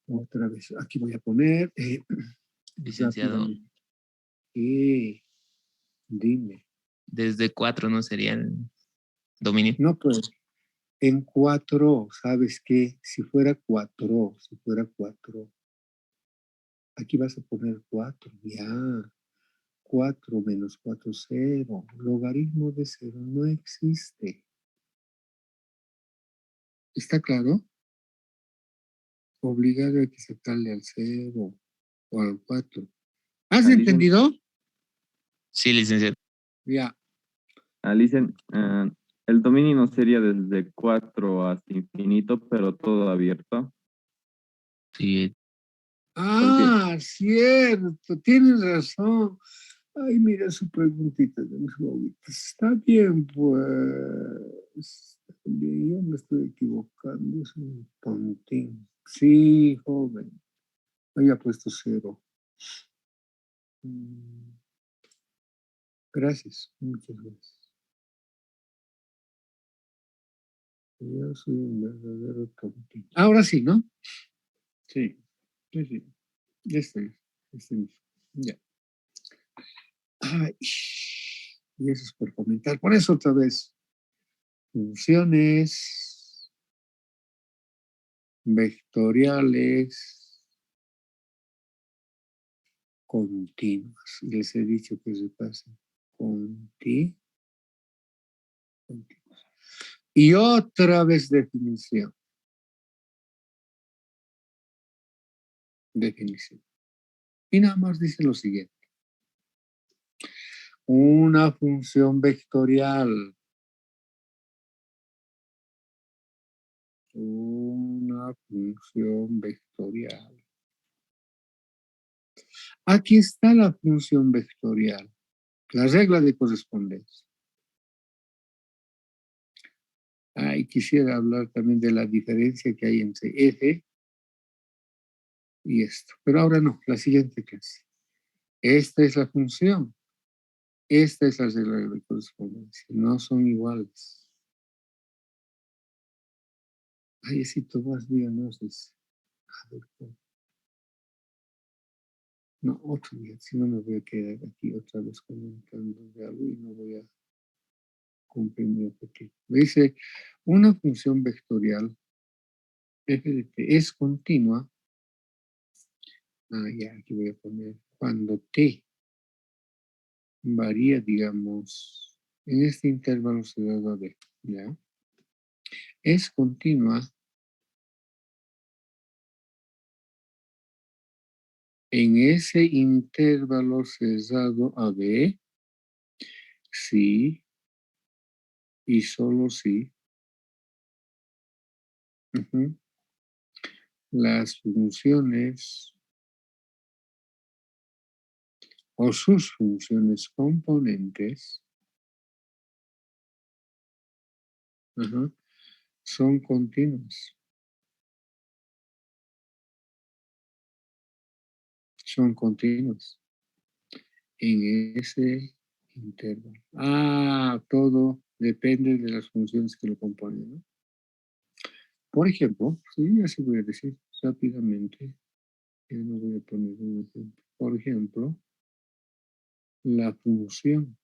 Otra vez, aquí voy a poner Licenciado, dime. desde 4 no sería el dominio. No, pues, en 4, ¿sabes qué? Si fuera 4, aquí vas a poner 4, ya. 4 menos 4, 0. Logaritmo de 0 no existe. ¿Está claro? Obligado hay que sacarle al 0 o al 4. ¿Has entendido? Sí, licenciado. Ya. Dicen, el dominio no sería desde 4 hasta infinito, pero todo abierto. Sí. Cierto, tienes razón. Ay, mira su preguntita de mis bobitas. Está bien, pues. también, yo me estoy equivocando, es un tontín. Sí, joven. Había puesto 0. Gracias, muchas gracias. Yo soy un verdadero tontín. Ahora sí, ¿no? Sí, sí, sí. Este mismo. Ya. Ay, y eso es por comentar. Por eso otra vez, funciones vectoriales continuas. Les he dicho que se pasen continuas. Y otra vez definición. Definición. Y nada más dice lo siguiente. Una función vectorial. Una función vectorial. Aquí está la función vectorial. La regla de correspondencia. Y quisiera hablar también de la diferencia que hay entre f y esto. Pero ahora no, la siguiente clase. Esta es la función. Esta es la regla de correspondencia. No son iguales. Si tomas día, no sé. A ver, no, otro día. Si no me voy a quedar aquí otra vez comentando de algo y no voy a cumplir mi objetivo. Me dice, una función vectorial f de t es continua. Aquí voy a poner cuando t varía, digamos, en este intervalo cerrado de, ¿ya? Es continua en ese intervalo cerrado AB, sí, y solo sí. Las funciones o sus funciones componentes son continuas. Son continuas en ese intervalo. Todo depende de las funciones que lo componen, ¿no? Por ejemplo, sí, así voy a decir rápidamente, no voy a poner un ejemplo. Por ejemplo, la función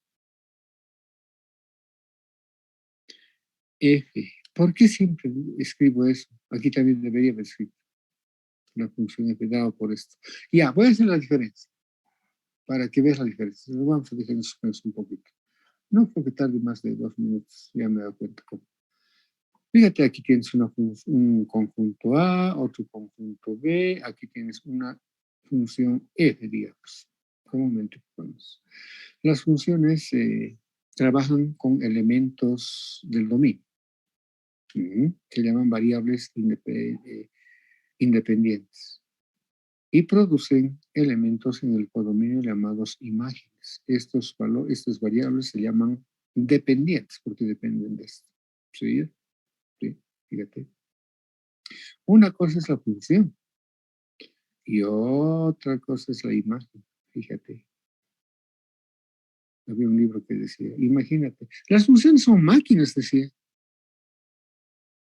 f. ¿Por qué siempre escribo eso? Aquí también debería haber escrito la función f dado por esto. Voy a hacer la diferencia, para que veas la diferencia. Lo vamos a dejar en suspenso un poquito. No creo que tarde más de 2 minutos, ya me he dado cuenta cómo. Fíjate, aquí tienes un conjunto A, otro conjunto B, aquí tienes una función f, digamos, comúnmente ponemos. Las funciones trabajan con elementos del dominio. Se llaman variables independientes y producen elementos en el codominio llamados imágenes. Estas variables se llaman dependientes porque dependen de esto. ¿Sí? Sí, fíjate. Una cosa es la función y otra cosa es la imagen. Fíjate. Había un libro que decía, imagínate, las funciones son máquinas, decía.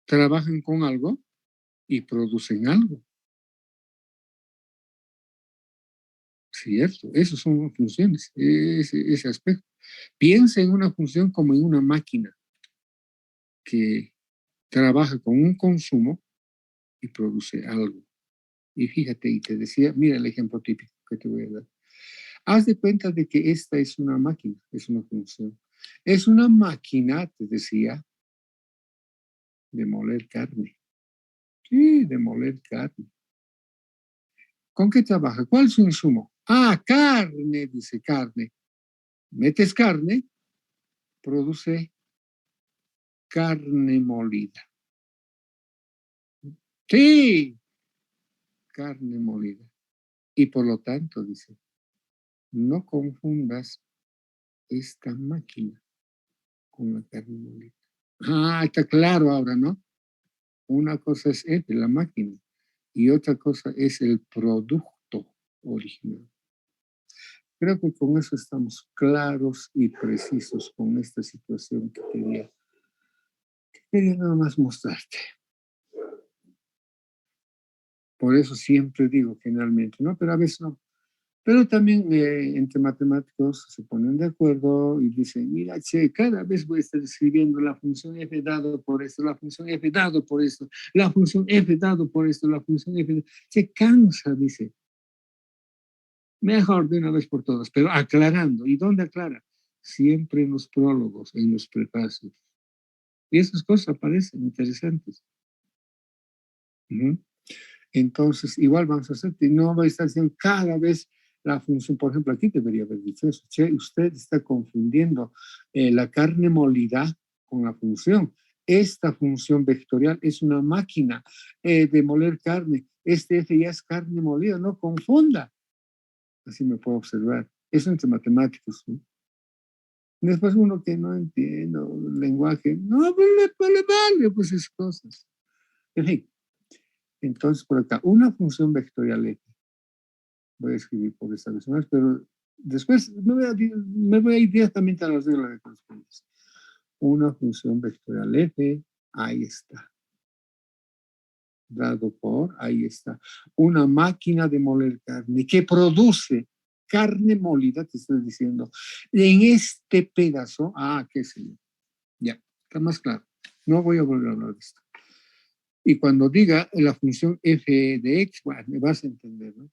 Trabajan con algo y producen algo. Cierto, esas son funciones, ese aspecto. Piensa en una función como en una máquina que trabaja con un consumo y produce algo. Y fíjate, y te decía, mira el ejemplo típico que te voy a dar. Haz de cuenta de que esta es una máquina, es una función. Es una máquina, te decía, de moler carne. Sí, de moler carne. ¿Con qué trabaja? ¿Cuál es su insumo? Carne, dice carne. Metes carne, produce carne molida. Sí, carne molida. Y por lo tanto, dice, no confundas esta máquina con la carne molida. Ah, está claro ahora, ¿no? Una cosa es F, la máquina, y otra cosa es el producto original. Creo que con eso estamos claros y precisos con esta situación que quería nada más mostrarte. Por eso siempre digo generalmente, ¿no? Pero a veces no. Pero también entre matemáticos se ponen de acuerdo y dicen, mira, che, cada vez voy a estar escribiendo la función f dado por esto, la función f dado por esto, la función f dado por esto, la función f. Se cansa, dice. Mejor de una vez por todas, pero aclarando. ¿Y dónde aclara? Siempre en los prólogos, en los prefacios. Y esas cosas aparecen interesantes. Entonces, igual vamos a hacer, no va a estar haciendo cada vez la función, por ejemplo, aquí debería haber dicho eso, che, usted está confundiendo la carne molida con la función. Esta función vectorial es una máquina de moler carne. Este F ya es carne molida, no confunda. Así me puedo observar. Eso entre matemáticos, ¿no? Después uno que no entiende el lenguaje, no, pues vale, pues esas cosas. En fin, entonces por acá, una función vectorial F. Voy a escribir por esta vez más, pero después me voy a ir directamente a las reglas de correspondencia. Una función vectorial F, ahí está. Dado por, ahí está. Una máquina de moler carne que produce carne molida, te estoy diciendo, en este pedazo, qué sé yo. Ya, está más claro. No voy a volver a hablar de esto. Y cuando diga la función f de x, bueno, me vas a entender, ¿no?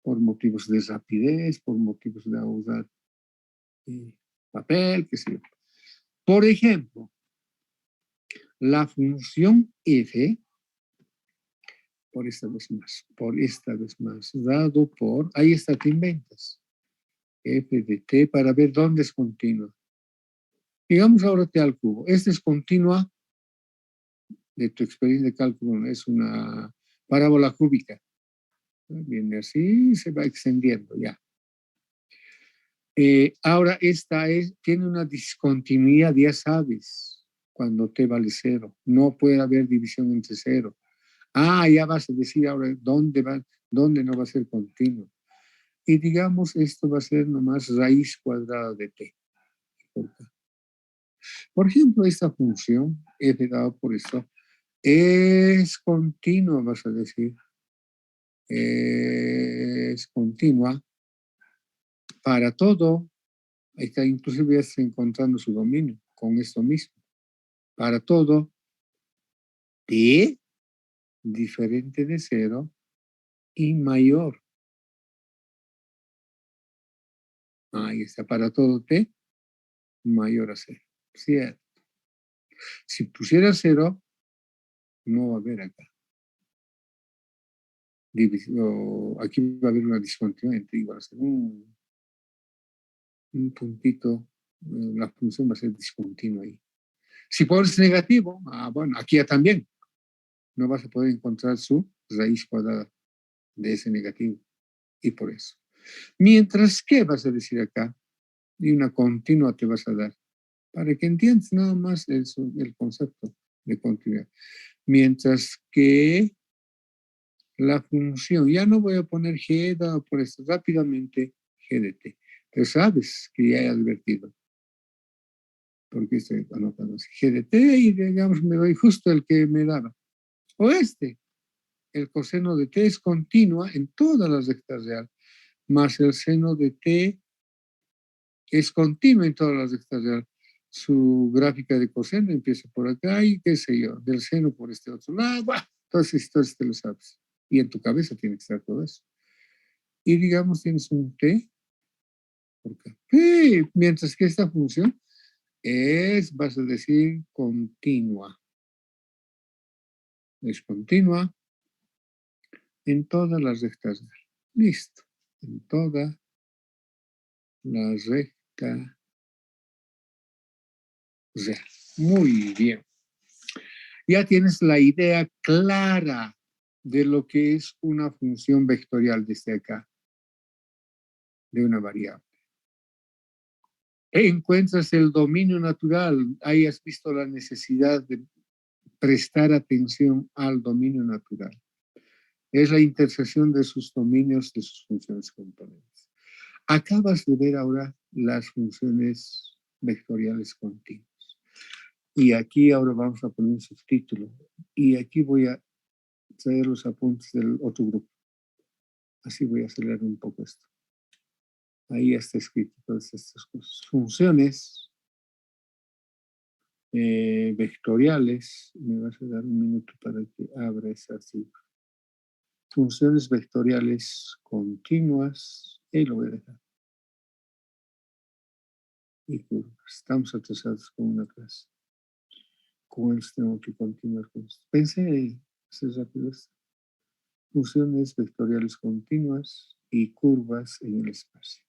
Por motivos de rapidez, por motivos de ahorrar papel, qué sé yo. Por ejemplo, la función f, por esta vez más, dado por, ahí está, te inventas, f de t para ver dónde es continua. Digamos ahora t al cubo. Esta es continua de tu experiencia de cálculo, es una parábola cúbica. Viene así, se va extendiendo ya. Ahora esta tiene una discontinuidad, ya sabes, cuando t vale 0. No puede haber división entre 0. Ya vas a decir ahora dónde no va a ser continuo. Y digamos, esto va a ser nomás raíz cuadrada de t. Por ejemplo, esta función, f dado por esto, es continua, vas a decir. Es continua para todo. Ahí está, inclusive ya está encontrando su dominio con esto mismo. Para todo t diferente de 0 y mayor. Ahí está, para todo t mayor a 0. Cierto. Si pusiera 0, no va a haber acá. Aquí va a haber una discontinuidad entre igual a ser un puntito, la función va a ser discontinua ahí. Si pones negativo, bueno, aquí ya también. No vas a poder encontrar su raíz cuadrada de ese negativo. Y por eso. Mientras que vas a decir acá, y una continua te vas a dar, para que entiendas nada más el concepto de continuidad. Mientras que la función, ya no voy a poner g dado por esto, rápidamente g de t. Pero sabes que ya he advertido, porque estoy anotando así, g de t y digamos me doy justo el que me daba. O el coseno de t es continua en todas las rectas reales, más el seno de t es continua en todas las rectas reales. Su gráfica de coseno empieza por acá y qué sé yo, del seno por este otro lado. Todas esas historias te lo sabes. Y en tu cabeza tiene que estar todo eso. Y digamos, tienes un t por acá. Mientras que esta función vas a decir, continua. Es continua en todas las rectas reales. Listo. En toda la recta real. Muy bien. Ya tienes la idea clara de lo que es una función vectorial desde acá, de una variable. encuentras el dominio natural, ahí has visto la necesidad de prestar atención al dominio natural. Es la intersección de sus dominios, de sus funciones componentes. Acabas de ver ahora las funciones vectoriales continuas. Y aquí ahora vamos a poner un subtítulo. Y aquí voy a traer los apuntes del otro grupo. Así voy a acelerar un poco esto. Ahí está escrito todas estas cosas. Funciones vectoriales. Me vas a dar un minuto para que abra ese archivo. Funciones vectoriales continuas. Y lo voy a dejar. Y curvas. Estamos atrasados con una clase. Con esto tengo que continuar con esto. Pensé hacer rápido esto. Funciones vectoriales continuas y curvas en el espacio.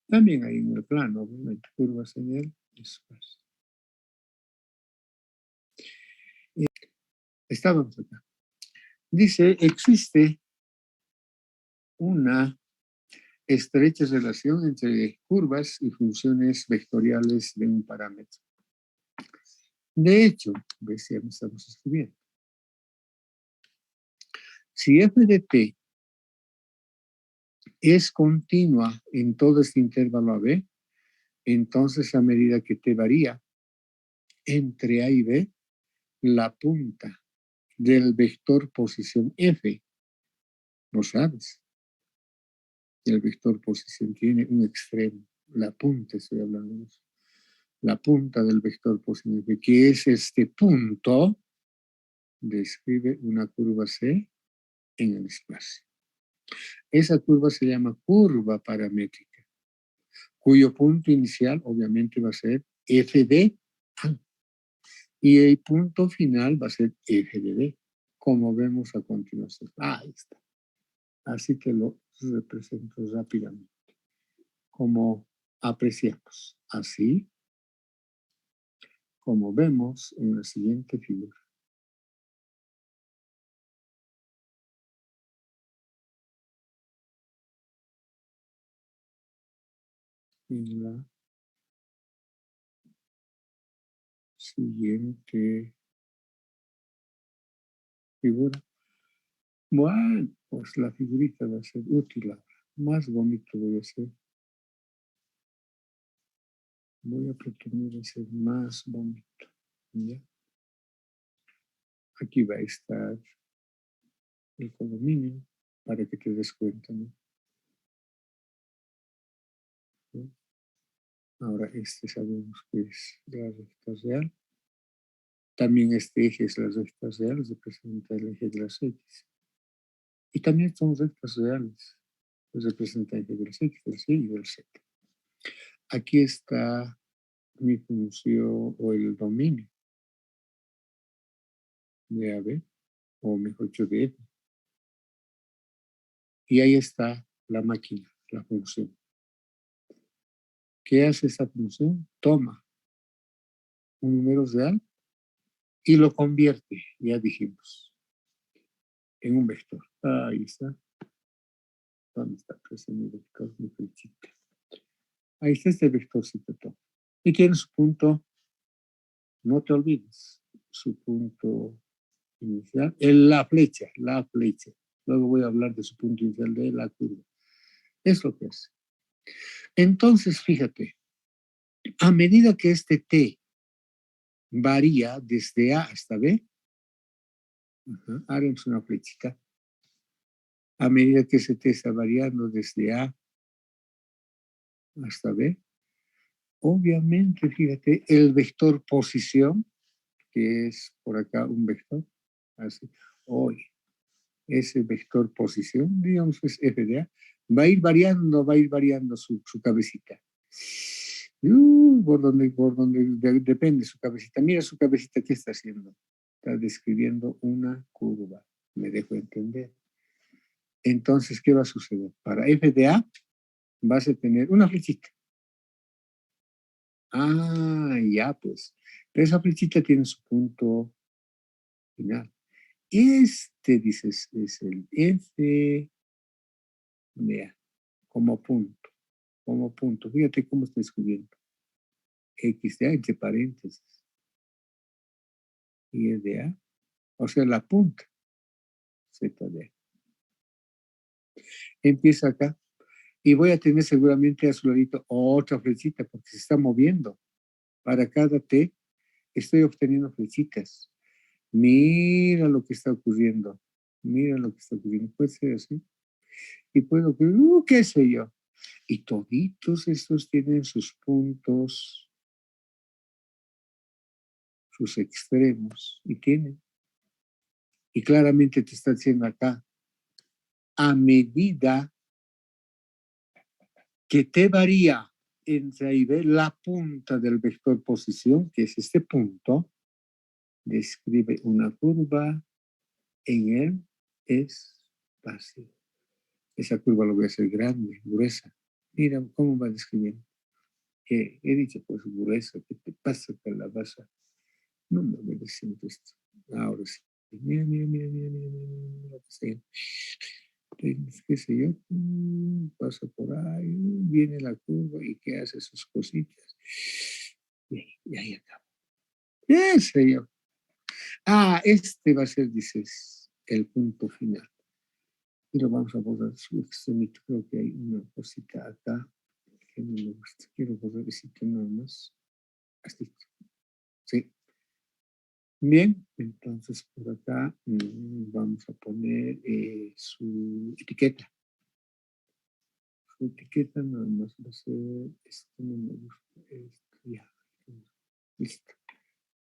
También hay en el plano, obviamente, curvas en el espacio. Estábamos acá. Dice, existe una estrecha relación entre curvas y funciones vectoriales de un parámetro. De hecho, ves, ya me estamos escribiendo. Si f de t es continua en todo este intervalo AB, entonces a medida que t varía entre A y B, la punta del vector posición f, lo sabes, el vector posición tiene un extremo, la punta, estoy hablando de eso, la punta del vector posición f, que es este punto, describe una curva C en el espacio. Esa curva se llama curva paramétrica, cuyo punto inicial obviamente va a ser f de A. Y el punto final va a ser f de B, como vemos a continuación. Ahí está. Así que lo represento rápidamente, como apreciamos. Así como vemos en la siguiente figura. En la siguiente figura. Bueno, pues la figurita va a ser útil ahora. Más bonito voy a hacer. Voy a pretender hacer más bonito. ¿Ya? Aquí va a estar el codominio para que te des cuenta, ¿no? ¿Sí? Ahora este sabemos que es la recta real. También este eje es la recta real, representa el eje de las X. Y también son rectas reales, pues representa el eje de las X, del Y y del Z. Aquí está mi función o el dominio de AB, o mejor dicho de F. Y ahí está la máquina, la función. ¿Qué hace esa función? Toma un número real y lo convierte, ya dijimos, en un vector. Ahí está. ¿Dónde está? Pues mi vector, mi flechita. Ahí está este vectorcito todo. Y tiene su punto, no te olvides, su punto inicial, la flecha, la flecha. Luego voy a hablar de su punto inicial de la curva. Es lo que es. Entonces, fíjate, a medida que este t varía desde A hasta B, haremos una flechita. A medida que ese t está variando desde A hasta B, obviamente, fíjate, el vector posición, que es por acá un vector, así, hoy, ese vector posición, digamos que es f de A, va a ir variando su cabecita. Por donde depende su cabecita. Mira su cabecita, ¿qué está haciendo? Está describiendo una curva, me dejo entender. Entonces, ¿qué va a suceder? Para f de A vas a tener una flechita. Ah, ya pues. Pero esa flechita tiene su punto final. Este, dices, es el f de A como punto. como punto. Fíjate cómo estoy escribiendo. X de A entre paréntesis. Y es de A. O sea, la punta. Z de A. Empieza acá. Y voy a tener seguramente a su ladito otra flechita porque se está moviendo. Para cada T estoy obteniendo flechitas. Mira lo que está ocurriendo. Mira lo que está ocurriendo. Puede ser así. Y puedo, qué sé yo. Y toditos estos tienen sus puntos, sus extremos. Y tienen. Y claramente te está diciendo acá, a medida que te varía entre A y B la punta del vector posición, que es este punto, describe una curva en el espacio. Esa curva lo voy a hacer grande, gruesa. Mira cómo va describiendo. He dicho, pues gruesa, ¿qué te pasa con la base? No me obedecen esto. Ahora sí. Mira, mira, mira, mira, mira, mira, lo que sea. Qué sé yo, pasa por ahí, viene la curva y que hace sus cositas. Y ahí acaba. ¿Qué sé yo? Este va a ser, dices, el punto final. Y lo vamos a borrar su extremito. Creo que hay una cosita acá que no me gusta. Quiero borrar ese nada más. Así. Sí. Bien, entonces por acá vamos a poner su etiqueta. Su etiqueta nada más va a ser, esto no me gusta, esto ya. Listo.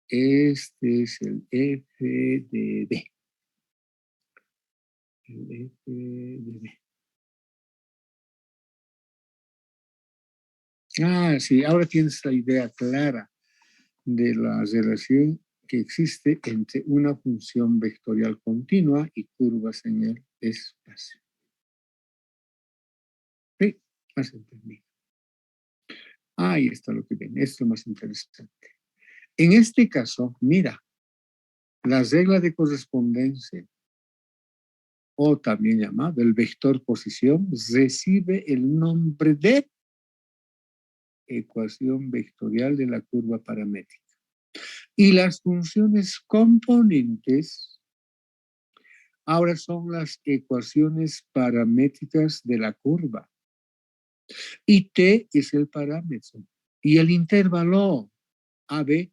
Este es el F de B. El F de B. Sí, ahora tienes la idea clara de la relación que existe entre una función vectorial continua y curvas en el espacio. Sí, has entendido. Ahí está lo que viene, esto es más interesante. En este caso, mira, la regla de correspondencia, o también llamado el vector posición, recibe el nombre de ecuación vectorial de la curva paramétrica. Y las funciones componentes ahora son las ecuaciones paramétricas de la curva. Y T es el parámetro. Y el intervalo AB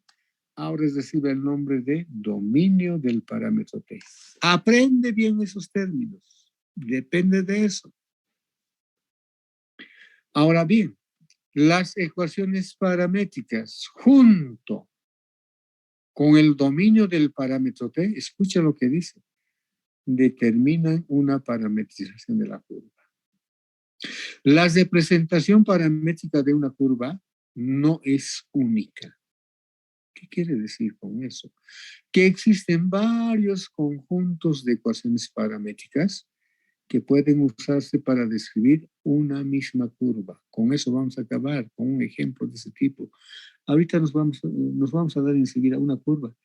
ahora recibe el nombre de dominio del parámetro T. Aprende bien esos términos. Depende de eso. Ahora bien, las ecuaciones paramétricas junto con el dominio del parámetro T, escucha lo que dice, determinan una parametrización de la curva. La representación paramétrica de una curva no es única. ¿Qué quiere decir con eso? Que existen varios conjuntos de ecuaciones paramétricas que pueden usarse para describir una misma curva. Con eso vamos a acabar, con un ejemplo de ese tipo. Ahorita nos vamos a dar enseguida una curva.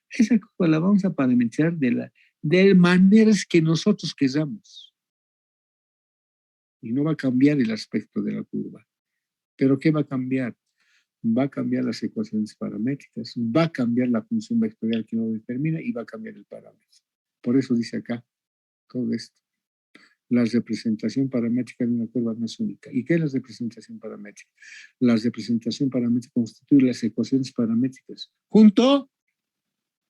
Esa curva la vamos a parametrizar de maneras que nosotros queramos. Y no va a cambiar el aspecto de la curva. ¿Pero qué va a cambiar? Va a cambiar las ecuaciones paramétricas, va a cambiar la función vectorial que lo determina y va a cambiar el parámetro. Por eso dice acá todo esto. La representación paramétrica de una curva no es única. ¿Y qué es la representación paramétrica? La representación paramétrica constituye las ecuaciones paramétricas junto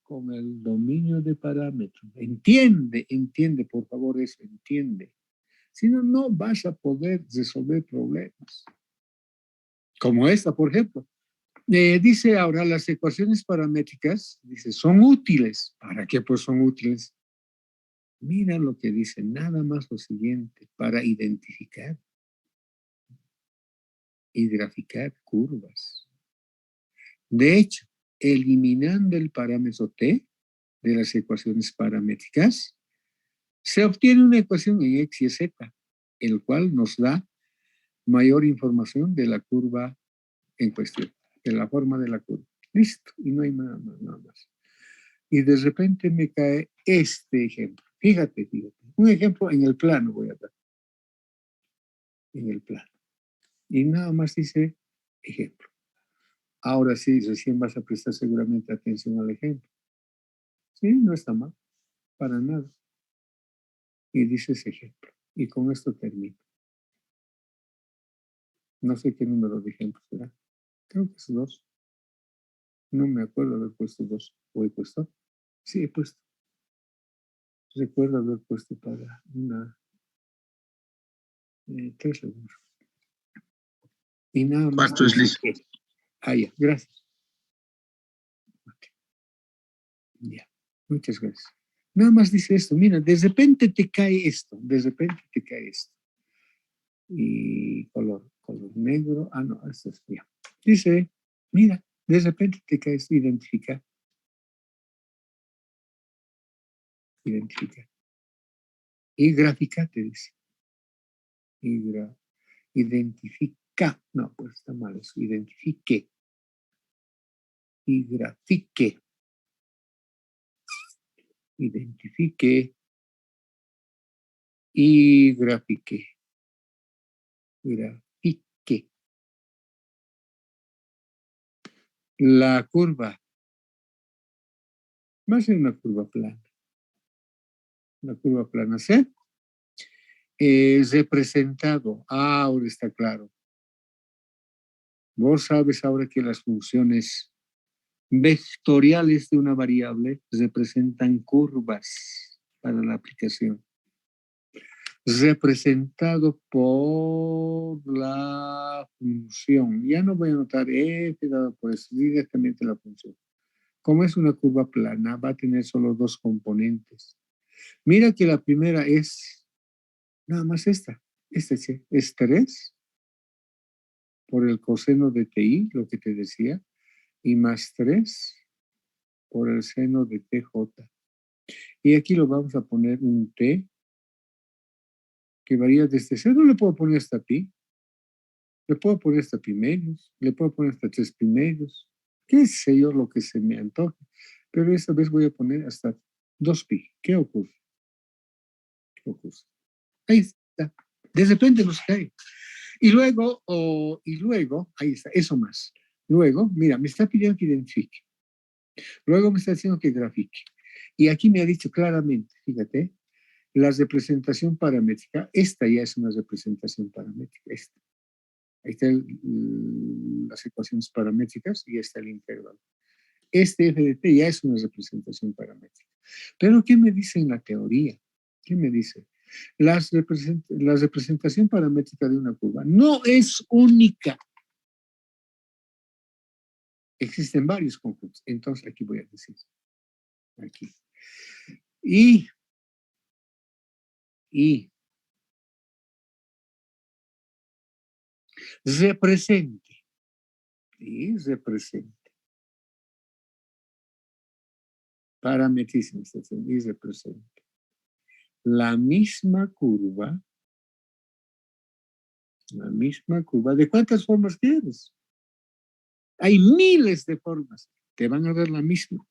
con el dominio de parámetros. Entiende, por favor, eso, entiende. Si no, no vas a poder resolver problemas. Como esta, por ejemplo. Dice ahora, las ecuaciones paramétricas, dice, son útiles. ¿Para qué pues son útiles? Mira lo que dice, nada más lo siguiente, para identificar y graficar curvas. De hecho, eliminando el parámetro T de las ecuaciones paramétricas, se obtiene una ecuación en X y Z, el cual nos da mayor información de la curva en cuestión, de la forma de la curva. Listo, y no hay nada más. Y de repente me cae este ejemplo. Fíjate. Un ejemplo en el plano voy a dar. En el plano. Y nada más dice ejemplo. Ahora sí, recién vas a prestar seguramente atención al ejemplo. Sí, no está mal, para nada. Y dices ejemplo. Y con esto termino. No sé qué número de ejemplo será. Creo que es 2. No me acuerdo haber puesto 2. ¿O he puesto? Sí, he puesto. Recuerdo haber puesto para una 3 seguro. Y nada más Cuarto es dice listo. que. Ah, ya, gracias. Ok, ya, muchas gracias. Nada más dice esto, mira, de repente te cae esto, de repente te cae esto. Y color negro, no, esto es ya. Dice, mira, de repente te cae esto, identifica. Y gráfica te dice. Identifica, no, pues está mal eso, identifique. Y grafique. Identifique. Y grafique. Grafique. La curva. Va a ser una curva plana. La curva plana C es representado. Ahora está claro. Vos sabes ahora que las funciones vectoriales de una variable representan curvas para la aplicación. Representado por la función. Ya no voy a anotar F dado por eso, directamente la función. Como es una curva plana, va a tener solo 2 componentes. Mira que la primera es nada más esta. Esta sí, es 3 por el coseno de TI, lo que te decía, y más 3 por el seno de TJ. Y aquí lo vamos a poner un T que varía desde 0, le puedo poner hasta pi, le puedo poner hasta pi medios, le puedo poner hasta 3 pi medios, qué sé yo lo que se me antoje, pero esta vez voy a poner hasta 2 pi. ¿Qué ocurre? ¿Qué ocurre? Ahí está. De repente nos cae. Y luego, ahí está, eso más. Luego, mira, me está pidiendo que identifique. Luego me está diciendo que grafique. Y aquí me ha dicho claramente, fíjate, la representación paramétrica, esta ya es una representación paramétrica, esta. Ahí están las ecuaciones paramétricas y está el intervalo. Este f de t ya es una representación paramétrica. Pero ¿qué me dice en la teoría? ¿Qué me dice? La representación paramétrica de una curva no es única. Existen varios conjuntos. Entonces aquí voy a decir. Aquí. Y represente. Y represente. Parametrísimo. Y represente. La misma curva. ¿De cuántas formas quieres? Hay miles de formas. Te van a dar la misma.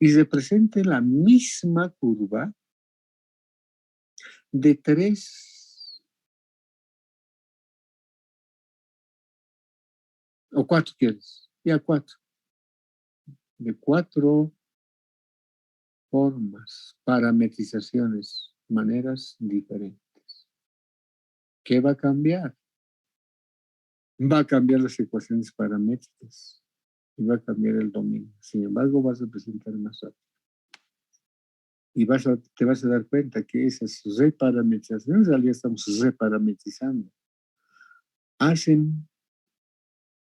Y represente la misma curva de 3 o 4 quieres. Ya 4. De 4 formas, parametrizaciones, maneras diferentes. ¿Qué va a cambiar? Va a cambiar las ecuaciones paramétricas y va a cambiar el dominio. Sin embargo, vas a presentar más rápido. Y te vas a dar cuenta que esas reparametrizaciones, en realidad estamos reparametrizando, hacen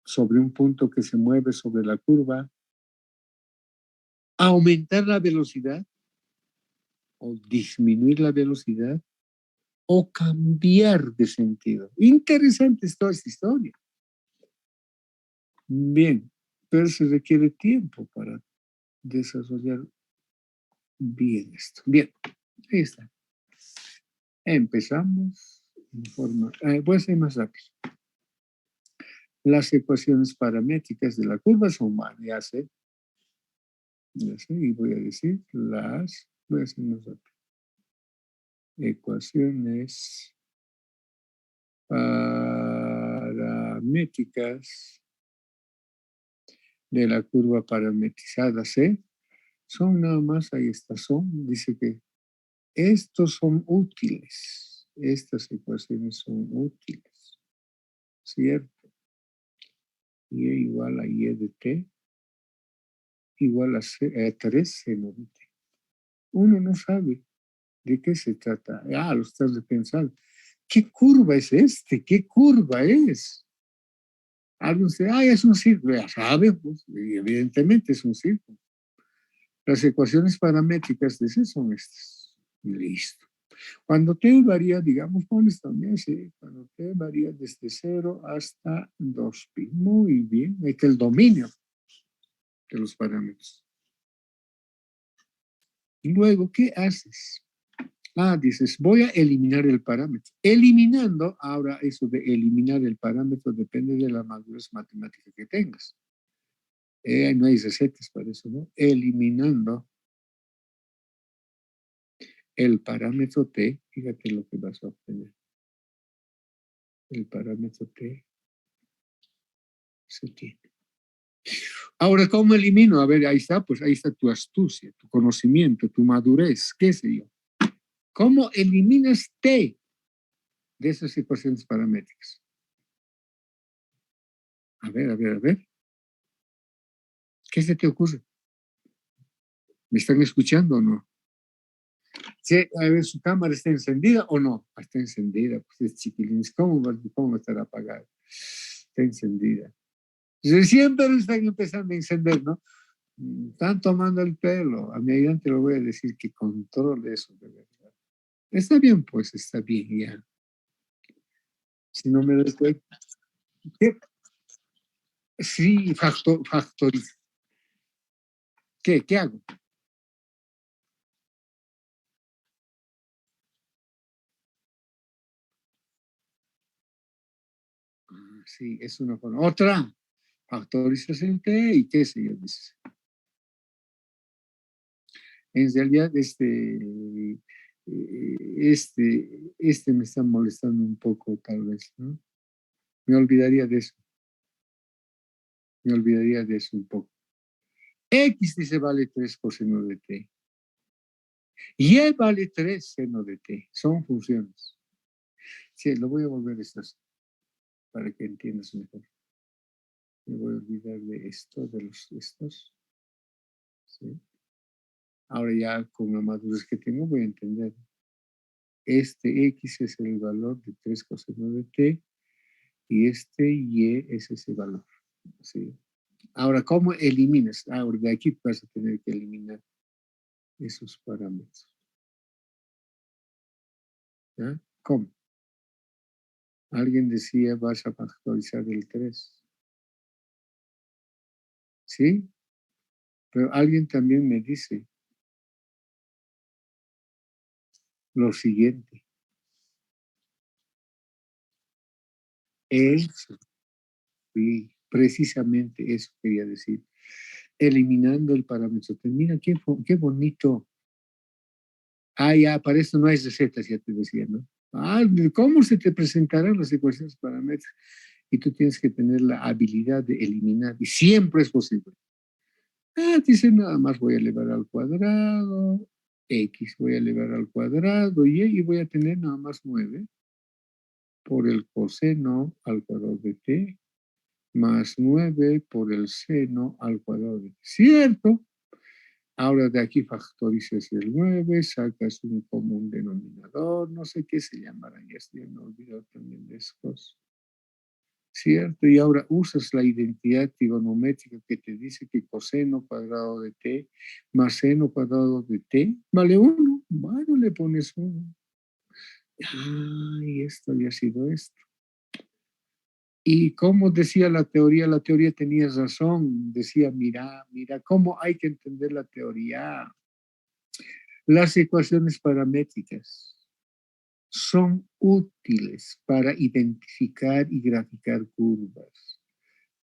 sobre un punto que se mueve sobre la curva, aumentar la velocidad o disminuir la velocidad o cambiar de sentido. Interesante es toda esta historia. Bien, pero se requiere tiempo para desarrollar bien esto. Bien, ahí está. Empezamos en forma... voy a ser más rápido. Las ecuaciones paramétricas de la curva son variables. Y voy a decir voy a hacer más rápido. Ecuaciones paramétricas paramétricas de la curva parametrizada C son nada más, ahí está, dice que estos son útiles, estas ecuaciones son útiles, ¿cierto? Y igual a y de t igual a 3 seno de t. Uno no sabe de qué se trata. Lo estás de pensar. ¿Qué curva es este? ¿Qué curva es? Alguien dice, es un círculo. Ya sabe, pues, evidentemente es un círculo. Las ecuaciones paramétricas de C son estas. Listo. Cuando t varía, digamos, pones también, sí, cuando t varía desde 0 hasta 2pi. Muy bien, es que el dominio de los parámetros. Y luego, ¿qué haces? Dices, voy a eliminar el parámetro. Eliminando, ahora eso de eliminar el parámetro depende de la madurez matemática que tengas. No hay recetas para eso, ¿no? Eliminando el parámetro t, fíjate lo que vas a obtener. El parámetro t se tiene. Ahora, ¿cómo elimino? A ver, ahí está, pues ahí está tu astucia, tu conocimiento, tu madurez, qué sé yo. ¿Cómo eliminas t de esas ecuaciones paramétricas? A ver. ¿Qué se te ocurre? ¿Me están escuchando o no? Sí, a ver, ¿su cámara está encendida o no? Está encendida, pues es chiquilines. ¿Cómo va a estar apagada? Está encendida. Siempre están empezando a encender, ¿no? Están tomando el pelo. A mi ayudante le voy a decir que controle eso, de verdad. Está bien, pues, está bien, ya. Si no me doy cuenta. ¿Qué? Sí, factoriza. ¿Qué hago? Sí, es una forma. Otra, factorizas el t y qué sé yo, dices. En realidad, este me está molestando un poco, tal vez, ¿no? Me olvidaría de eso. Un poco. X dice vale 3 coseno de t. Y vale 3 seno de t. Son funciones. Sí, lo voy a volver a estas para que entiendas mejor. Me voy a olvidar de esto, de estos. ¿Sí? Ahora ya con la madurez que tengo voy a entender. Este X es el valor de 3 coseno de t y este Y es ese valor. ¿Sí? Ahora, ¿cómo eliminas? Ahora de aquí vas a tener que eliminar esos parámetros. ¿Ya? ¿Cómo? Alguien decía vas a factorizar el 3. ¿Sí? Pero alguien también me dice lo siguiente. Eso, sí, precisamente eso quería decir. Eliminando el parámetro. Mira qué bonito. Ya, para eso no hay recetas, ya te decía, ¿no? ¿Cómo se te presentarán las ecuaciones paramétricas? Y tú tienes que tener la habilidad de eliminar, y siempre es posible. Dice nada más voy a elevar al cuadrado, x voy a elevar al cuadrado, y voy a tener nada más 9 por el coseno al cuadrado de t, más 9 por el seno al cuadrado de t. ¿Cierto? Ahora de aquí factorizas el 9, sacas un común denominador, no sé qué se llamará, ya estoy me olvidado también de estos. ¿Cierto? Y ahora usas la identidad trigonométrica que te dice que coseno cuadrado de t más seno cuadrado de t vale 1. Bueno, le pones 1. Y esto había sido esto. Y como decía la teoría tenía razón. Decía, mira, cómo hay que entender la teoría. Las ecuaciones paramétricas son útiles para identificar y graficar curvas.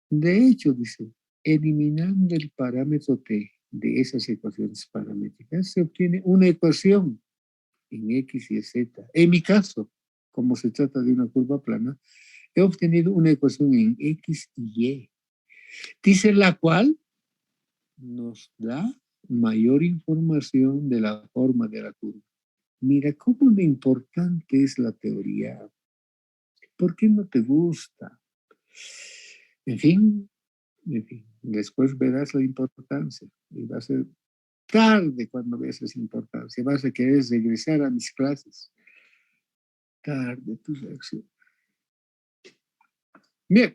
De hecho, dice, eliminando el parámetro t de esas ecuaciones paramétricas, se obtiene una ecuación en x y z. En mi caso, como se trata de una curva plana, He obtenido una ecuación en X y Y. Dice la cual nos da mayor información de la forma de la curva. Mira cómo de importante es la teoría. ¿Por qué no te gusta? En fin, después verás la importancia y va a ser tarde cuando veas esa importancia. Vas a querer regresar a mis clases. Tarde tu reacción. Bien,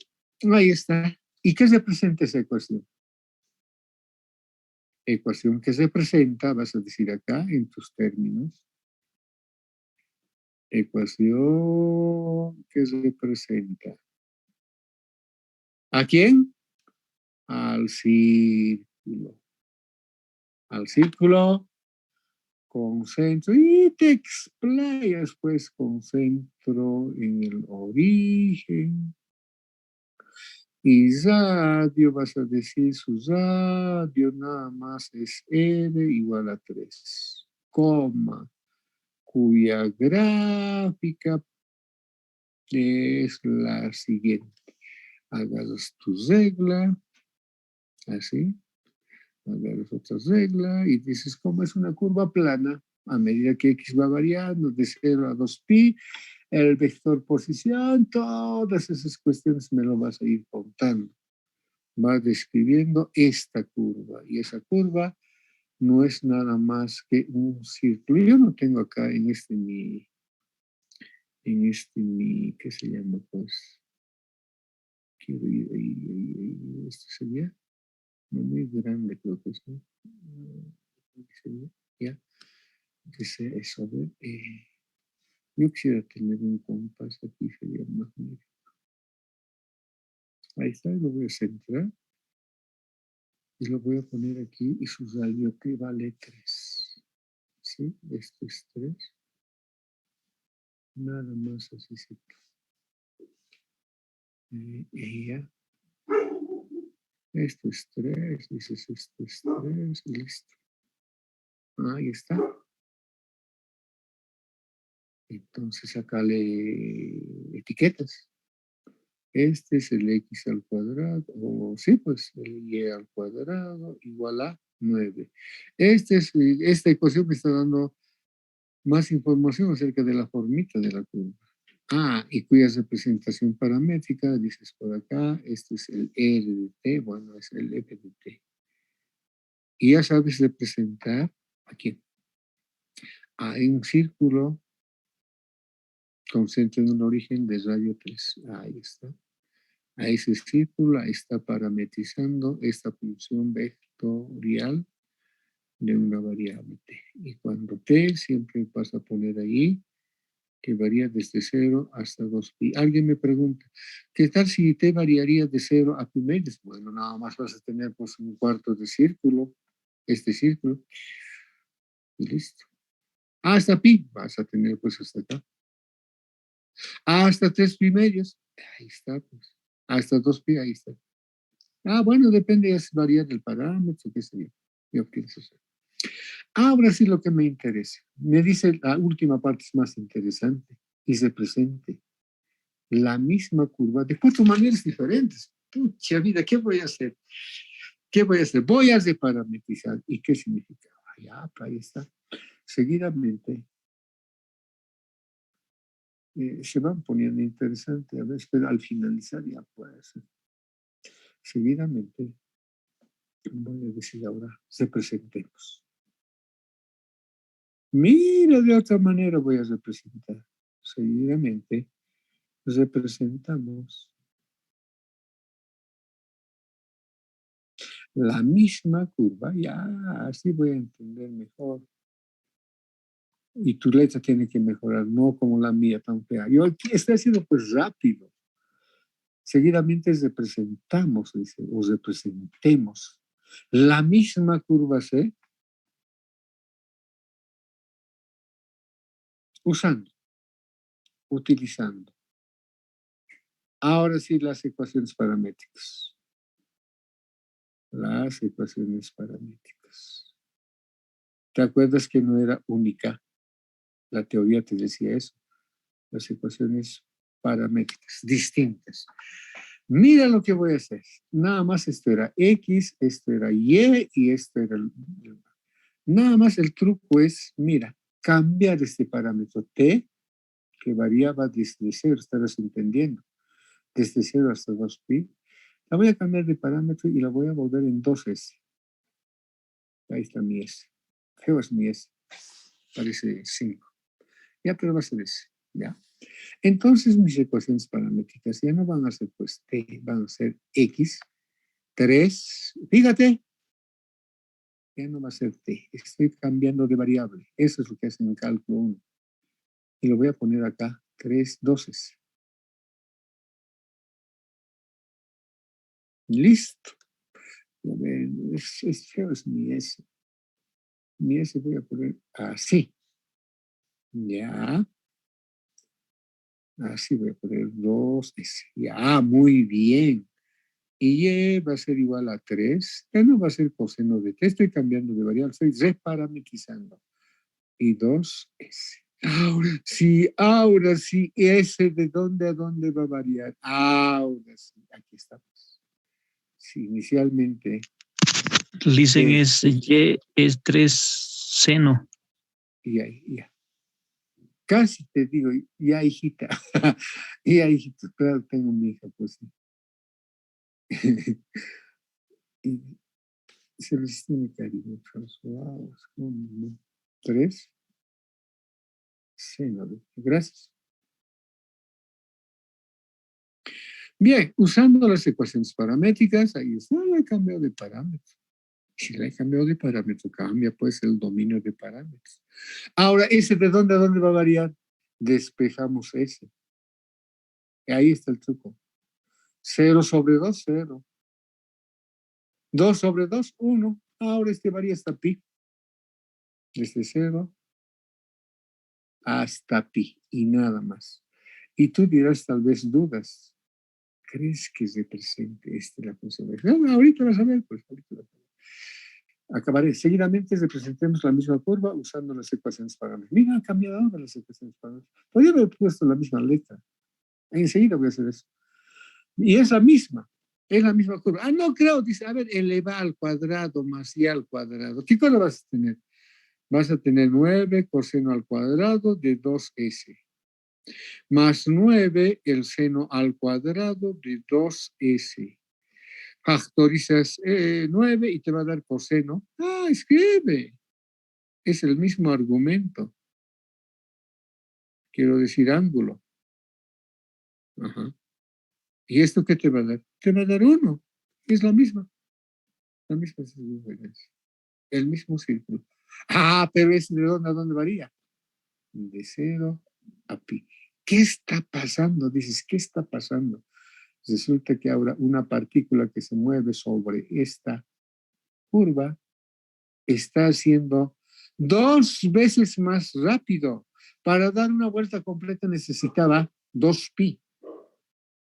ahí está. ¿Y qué representa esa ecuación? Ecuación que se presenta, vas a decir acá en tus términos. Ecuación que se presenta. ¿A quién? Al círculo. Al círculo con centro y te explayas pues con centro en el origen. Y radio, vas a decir su radio nada más es R igual a 3, coma, cuya gráfica es la siguiente. Hagas tu regla, así, hagas otra regla y dices cómo es una curva plana a medida que X va variando de 0 a 2pi, el vector posición, todas esas cuestiones me lo vas a ir contando. Va describiendo esta curva y esa curva no es nada más que un círculo. Yo no tengo acá en este mi, ¿qué se llama? Pues, quiero ir ahí, esto sería, no muy grande creo que es, ¿no? Sería, ya, dice eso, a ver, yo quisiera tener un compás aquí, sería magnífico. Ahí está, lo voy a centrar y lo voy a poner aquí y su radio que vale 3. ¿Sí? Esto es 3. Nada más así se ya. Esto es 3, dices esto es 3 y listo. Ahí está. Entonces acá le etiquetas. Este es el x al cuadrado, o sí, pues el y al cuadrado igual a 9. Esta ecuación me está dando más información acerca de la formita de la curva. Y cuya representación paramétrica, dices por acá, este es el R de t, bueno, es el F de t. Y ya sabes representar aquí a un círculo con centro en un origen de radio 3. Ahí está. A ese círculo está parametrizando esta función vectorial de una variable t. Y cuando t siempre vas a poner ahí que varía desde 0 hasta 2pi. Alguien me pregunta, ¿qué tal si t variaría de 0 a pi medios? Bueno, nada más vas a tener pues un cuarto de círculo, este círculo, y listo. Hasta pi, vas a tener pues hasta acá. Hasta 3 pi medios, ahí está pues. Hasta 2pi, ahí está. Bueno, depende, es variar el parámetro, qué sé yo. Yo pienso eso. Ahora sí lo que me interesa. Me dice la última parte es más interesante y se presente la misma curva de 4 maneras diferentes. Pucha vida, ¿qué voy a hacer? ¿Qué voy a hacer? Voy a reparametrizar. ¿Y qué significa? Ya, ahí está. Seguidamente se van poniendo interesantes a veces, pero al finalizar ya puede ser. Seguidamente, voy a decir ahora, representemos. Mira, de otra manera voy a representar. Seguidamente, representamos la misma curva. Ya, así voy a entender mejor. Y tu letra tiene que mejorar, no como la mía tan fea. Yo aquí estoy haciendo pues rápido. Seguidamente representamos, dice, o representemos la misma curva C usando, utilizando. Ahora sí las ecuaciones paramétricas. Las ecuaciones paramétricas. ¿Te acuerdas que no era única? La teoría te decía eso. Las ecuaciones paramétricas distintas. Mira lo que voy a hacer. Nada más esto era X, esto era Y y esto era el... Nada más el truco es, mira, cambiar este parámetro T, que variaba desde 0, estarás entendiendo, desde 0 hasta 2pi. La voy a cambiar de parámetro y la voy a volver en 2S. Ahí está mi S. Feo es mi S. Parece 5. Ya, pero va a ser S. Ya. Entonces mis ecuaciones paramétricas ya no van a ser pues T, van a ser X, 3. Fíjate, ya no va a ser T. Estoy cambiando de variable. Eso es lo que hace en el cálculo 1. Y lo voy a poner acá, 3 doses. Listo. A ver, es feo, es mi S. Mi S voy a poner así. Ya. Así voy a poner 2S. Ya, muy bien. Y Y va a ser igual a 3. Ya no va a ser coseno de T. Estoy cambiando de variable. Estoy reparametrizando. Y 2S. Ahora sí. ¿S de dónde a dónde va a variar? Ahora sí. Aquí estamos. Sí, inicialmente. Dicen es Y es 3 seno. Y ahí, ya. Casi te digo, ya hijita. Ya hijito, claro, tengo mi hija, pues sí. Y se resiste mi cariño. Wow, 3. Seno. Gracias. Bien, usando las ecuaciones paramétricas, ahí está, no he cambiado de parámetro. Si le he cambiado de parámetro, cambia pues el dominio de parámetros. Ahora, ¿ese de dónde a dónde va a variar? Despejamos ese. Ahí está el truco. 0 sobre 2, 0. 2 sobre 2, 1. Ahora este varía hasta pi. Desde 0 hasta pi y nada más. Y tú dirás tal vez dudas. ¿Crees que represente la función? No, ahorita vas a ver, pues ahorita vas a ver. Acabaré. Seguidamente representemos la misma curva usando las ecuaciones paramétricas. Mira, han cambiado ahora las ecuaciones paramétricas. Podría haber puesto la misma letra. Enseguida voy a hacer eso. Y es la misma curva. Ah, no creo, dice, a ver, eleva al cuadrado más y al cuadrado. ¿Qué cosa vas a tener? Vas a tener 9 coseno al cuadrado de 2S. Más 9 el seno al cuadrado de 2S. Factorizas 9 y te va a dar coseno. Ah, escribe. Es el mismo argumento. Quiero decir ángulo. Ajá. ¿Y esto qué te va a dar? Te va a dar 1. Es la misma. La misma circunferencia. El mismo círculo. Ah, pero es de dónde a dónde varía. De 0 a pi. ¿Qué está pasando? Dices, ¿qué está pasando? Resulta que ahora una partícula que se mueve sobre esta curva está haciendo 2 veces más rápido. Para dar una vuelta completa necesitaba 2pi.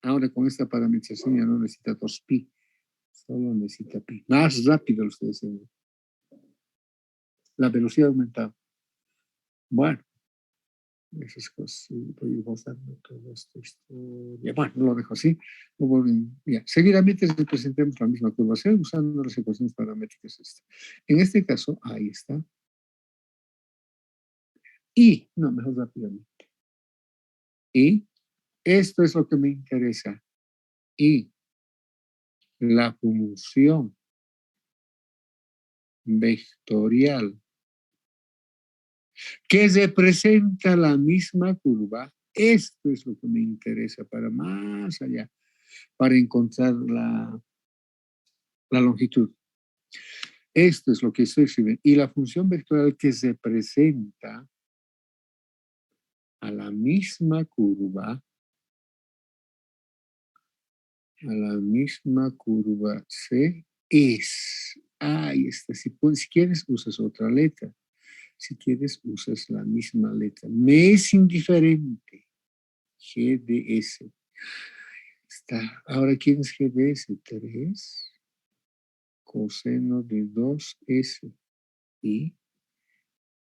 Ahora con esta parametrización ya no necesita 2pi. Solo necesita pi. Más rápido lo estoy haciendo. La velocidad ha aumentado. Bueno, esas cosas. Voy gozando todo esto. Bueno, lo dejo así. Bien. Seguidamente representemos la misma curva C usando las ecuaciones paramétricas. En este caso, ahí está. Y, no, mejor rápidamente. Y esto es lo que me interesa. Y la función vectorial que representa la misma curva, esto es lo que me interesa para más allá, para encontrar la longitud. Esto es lo que estoy escribiendo. Y la función vectorial que representa a la misma curva, C es, ahí está, si quieres usas otra letra, si quieres usas la misma letra, me es indiferente, GDS, está, ahora ¿quién es GDS? 3 coseno de 2S y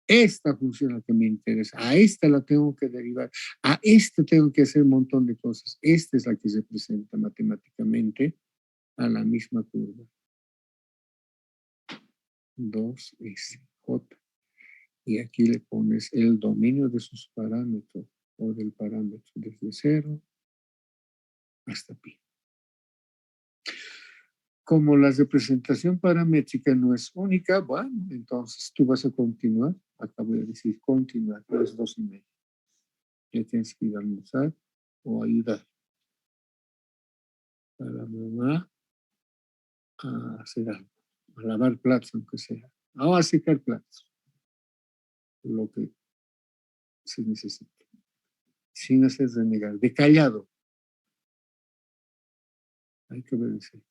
esta función la que me interesa, a esta la tengo que derivar, a esta tengo que hacer un montón de cosas. Esta es la que se presenta matemáticamente a la misma curva. 2S, J. Y aquí le pones el dominio de sus parámetros o del parámetro desde 0 hasta pi. Como la representación paramétrica no es única, bueno, entonces tú vas a continuar. Acá voy a decir continuar, pero es 2,5. Ya tienes que ir a almorzar o ayudar a la mamá a hacer algo, a lavar platos, aunque sea, o a secar platos, lo que se necesita, sin hacer renegar, de callado. Hay que obedecer.